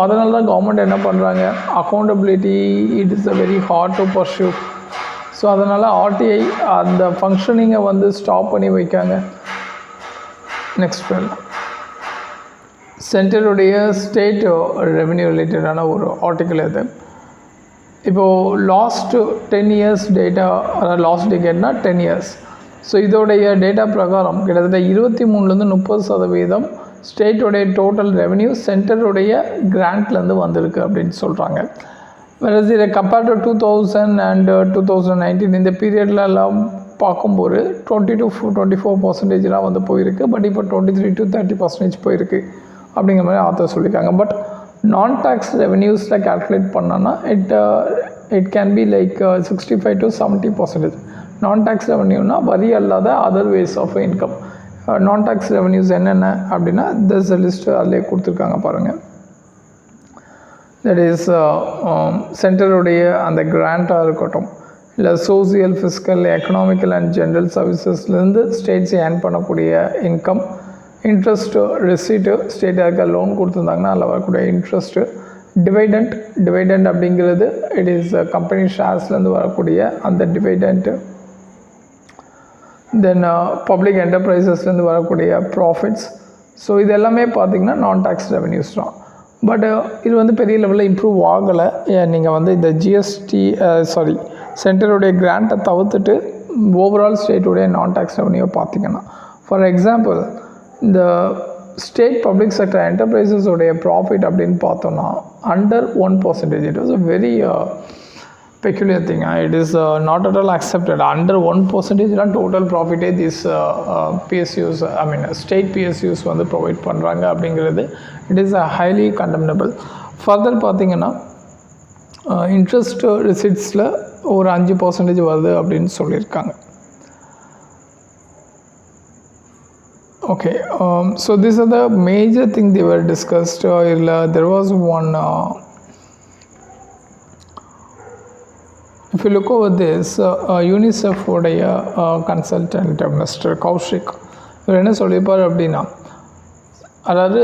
அதனால தான் கவர்மெண்ட் என்ன பண்ணுறாங்க, accountability it is a very hard to pursue. So அதனால் RTI அந்த ஃபங்க்ஷனிங்கை வந்து stop பண்ணி வைக்காங்க. Next சென்டருடைய state revenue ரிலேட்டடான ஒரு ஆர்டிக்கல் இது. இப்போது லாஸ்ட்டு 10 இயர்ஸ் டேட்டா, அதாவது லாஸ்ட் டிகேட்னா 10 இயர்ஸ். ஸோ இதோடைய டேட்டா பிரகாரம் கிட்டத்தட்ட 23-30% ஸ்டேட்டோடைய டோட்டல் ரெவென்யூ சென்டருடைய கிராண்ட்லேருந்து வந்திருக்கு அப்படின்னு சொல்கிறாங்க. வேறு இதை கம்பேர்ட் டு 2000 அண்ட் 2019 இந்த பீரியட்லலாம் பார்க்கும்போது 20-24% வந்து போயிருக்கு. பட் இப்போ 23-30% போயிருக்கு அப்படிங்கிற மாதிரி ஆத்தர் சொல்லியிருக்காங்க. பட் நான் டேக்ஸ் ரெவென்யூஸில் கால்குலேட் பண்ணோன்னா இட் கேன் பி லைக் 65-70%. நான் டேக்ஸ் ரெவென்யூனா வரி அல்லாத அதர் வேஸ் ஆஃப் இன்கம். நான் டேக்ஸ் ரெவென்யூஸ் என்னென்ன அப்படின்னா திஸ் லிஸ்ட் அதிலே கொடுத்துருக்காங்க பாருங்கள். தட் இஸ் சென்டருடைய அந்த கிராண்ட்டாக இருக்கட்டும், இல்லை social, fiscal, economical and general சர்வீசஸ்லேருந்து ஸ்டேட்ஸ் ஏர்ன் பண்ணக்கூடிய இன்கம், இன்ட்ரெஸ்ட்டு, ரெசிப்ட்டு, ஸ்டேட்டாக லோன் கொடுத்துருந்தாங்கன்னா அதில் வரக்கூடிய இன்ட்ரெஸ்ட்டு, டிவைடண்ட் அப்படிங்கிறது இட் இஸ் கம்பெனி ஷேர்ஸ்லேருந்து வரக்கூடிய அந்த டிவைடண்ட்டு, தென் பப்ளிக் என்டர்பிரைசஸ்லேருந்து வரக்கூடிய ப்ராஃபிட்ஸ். ஸோ இது எல்லாமே பார்த்திங்கன்னா நான் டேக்ஸ் ரெவென்யூஸ் தான். பட் இது வந்து பெரிய லெவலில் இம்ப்ரூவ் ஆகலை. நீங்கள் வந்து இந்த சென்டருடைய கிராண்ட்டை தவிர்த்துட்டு ஓவரால் ஸ்டேட்டுடைய நான் டேக்ஸ் ரெவென்யூவை பார்த்திங்கன்னா, ஃபார் எக்ஸாம்பிள் இந்த ஸ்டேட் பப்ளிக் செக்டர் என்டர்பிரைசஸோடைய ப்ராஃபிட் அப்படின்னு பார்த்தோன்னா under 1%. It was a very peculiar thing. It is not at all accepted. Under 1% தான் டோட்டல் ப்ராஃபிட்டே this PSUs, I mean state PSUs வந்து ப்ரொவைட் பண்ணுறாங்க அப்படிங்கிறது it is highly condemnable. Further பார்த்திங்கன்னா interest ரிசிட்ஸில் ஒரு 5% வருது அப்படின்னு சொல்லியிருக்காங்க. Okay, so these are the major things they were discussed. There was one if you look over this, UNICEF உடைய கன்சல்டன்ட் மிஸ்டர் கௌஷிக் இவர் என்ன சொல்லியிருப்பார் அப்படின்னா, அதாவது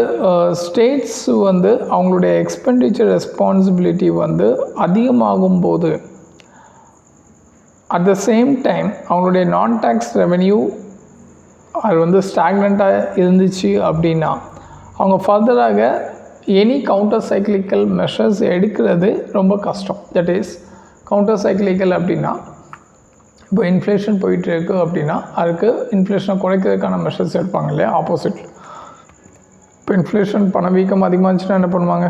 ஸ்டேட்ஸ் வந்து அவங்களுடைய எக்ஸ்பெண்டிச்சர் ரெஸ்பான்சிபிலிட்டி வந்து அதிகமாகும் போது அட் த சேம் டைம் அவங்களுடைய நான் டேக்ஸ் ரெவென்யூ அது வந்து ஸ்டாக்னண்ட்டாக இருந்துச்சு அப்படின்னா அவங்க ஃபர்தராக எனி கவுண்டர் சைக்கிளிக்கல் மெஷர்ஸ் எடுக்கிறது ரொம்ப கஷ்டம். தட் இஸ் கவுண்டர் சைக்கிளிக்கல் அப்படின்னா இப்போ இன்ஃப்ளேஷன் போயிட்டுருக்கு அப்படின்னா அதுக்கு இன்ஃப்ளேஷனை குறைக்கிறதுக்கான மெஷர்ஸ் எடுப்பாங்க இல்லையா, ஆப்போசிட். இப்போ இன்ஃப்ளேஷன் பணவீக்கம் அதிகமாக இருந்துச்சுன்னா என்ன பண்ணுவாங்க,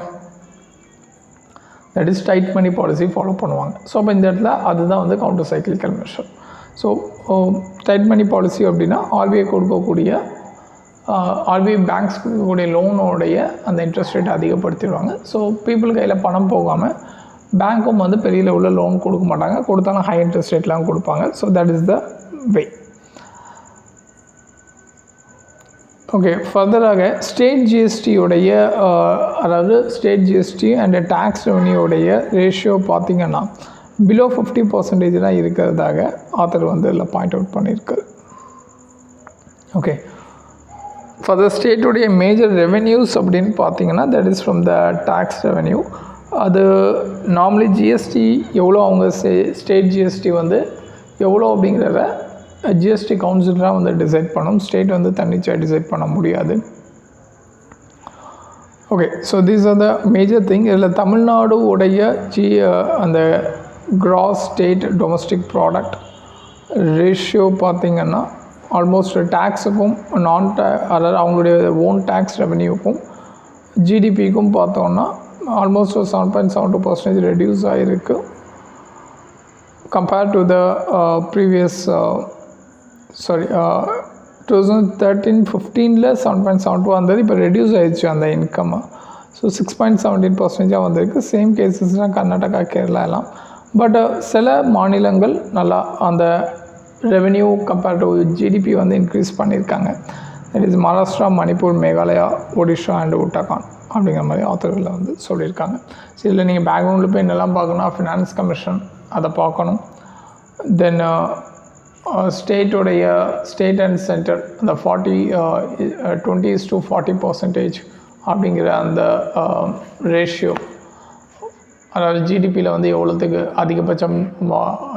that is tight money policy follow பண்ணுவாங்க. ஸோ அப்போ இந்த இடத்துல அதுதான் வந்து counter cyclical measure. So tight money policy அப்படின்னா ஆர்பிஐ கொடுக்கக்கூடிய ஆர்பிஐ பேங்க்ஸ் கொடுக்கக்கூடிய லோனோடைய அந்த இன்ட்ரெஸ்ட் ரேட் அதிகப்படுத்திடுவாங்க. ஸோ பீப்புள் கையில் பணம் போகாமல் பேங்க்கும் வந்து பெரிய லெவலில் லோன் கொடுக்க மாட்டாங்க, கொடுத்தாலும் ஹை இன்ட்ரெஸ்ட் ரேட்லாம் கொடுப்பாங்க. So that is the way. Okay, ஃபர்தராக ஸ்டேட் ஜிஎஸ்டியோடைய அதாவது ஸ்டேட் ஜிஎஸ்டி அண்ட் டேக்ஸ் ரெவென்யூடைய ரேஷியோ பார்த்திங்கன்னா பிலோ 50% தான் இருக்கிறதாக ஆத்தர் வந்து இதில் பாயிண்ட் அவுட் பண்ணியிருக்காரு. ஓகே, ஃபார் த ஸ்டேட்டுடைய மேஜர் ரெவென்யூஸ் அப்படின்னு பார்த்தீங்கன்னா that is from the tax revenue. அது நார்மலி ஜிஎஸ்டி எவ்வளோ அவங்க ஸ்டேட் ஜிஎஸ்டி வந்து எவ்வளோ அப்படிங்கிறத ஜிஎஸ்டி கவுன்சிலராக வந்து டிசைட் பண்ணணும். ஸ்டேட் வந்து தன்னிச்சையாக டிசைட் பண்ண முடியாது. Okay, so these are the major thing. இதில் தமிழ்நாடு உடைய அந்த cross state domestic product ratio பார்த்திங்கன்னா ஆல்மோஸ்ட் டேக்ஸுக்கும் அதாவது அவங்களுடைய ஓன் டேக்ஸ் ரெவென்யூக்கும் ஜிடிபிக்கும் பார்த்தோன்னா ஆல்மோஸ்ட் 7.72% ரெடியூஸ் ஆகிருக்கு கம்பேர்ட் டு த ப்ரீவியஸ் 2013-15 7.72 வந்தது. இப்போ ரெடியூஸ் ஆகிடுச்சு அந்த இன்கம். ஸோ 6.17% வந்திருக்கு. சேம் கேசஸ்லாம் கர்நாடகா, கேரளா எல்லாம். பட் சில மாநிலங்கள் நல்லா அந்த ரெவென்யூ கம்பேர்ட் டு ஜிடிபி வந்து இன்க்ரீஸ் பண்ணியிருக்காங்க. That is Maharashtra, Manipur, Meghalaya, Odisha and Uttarakhand அப்படிங்கிற மாதிரி ஆத்தர்களில் வந்து சொல்லியிருக்காங்க. ஸோ இதில் நீங்கள் பேக்ரவுண்டில் போய் என்னெல்லாம் பார்க்கணும்னா ஃபினான்ஸ் கமிஷன் அதை பார்க்கணும். தென் ஸ்டேட்டுடைய ஸ்டேட் அண்ட் சென்டர் அந்த 20:40% அப்படிங்கிற அந்த ரேஷியோ, அதாவது ஜிடிபியில் வந்து எவ்வளோத்துக்கு அதிகபட்சம்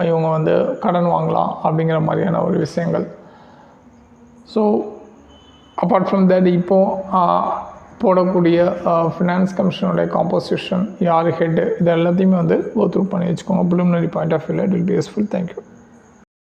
இவங்க வந்து கடன் வாங்கலாம் அப்படிங்கிற மாதிரியான ஒரு விஷயங்கள். ஸோ அப்பார்ட் ஃப்ரம் தட் இப்போது போடக்கூடிய ஃபினான்ஸ் கமிஷனோடைய காம்போசிஷன், யார் ஹெட்டு, இது எல்லாத்தையுமே வந்து கோ த்ரூ பண்ணி வச்சுக்கோங்க. ப்ரிலிமினரி பாயிண்ட் ஆஃப் வியூவில் it will be useful. Thank you.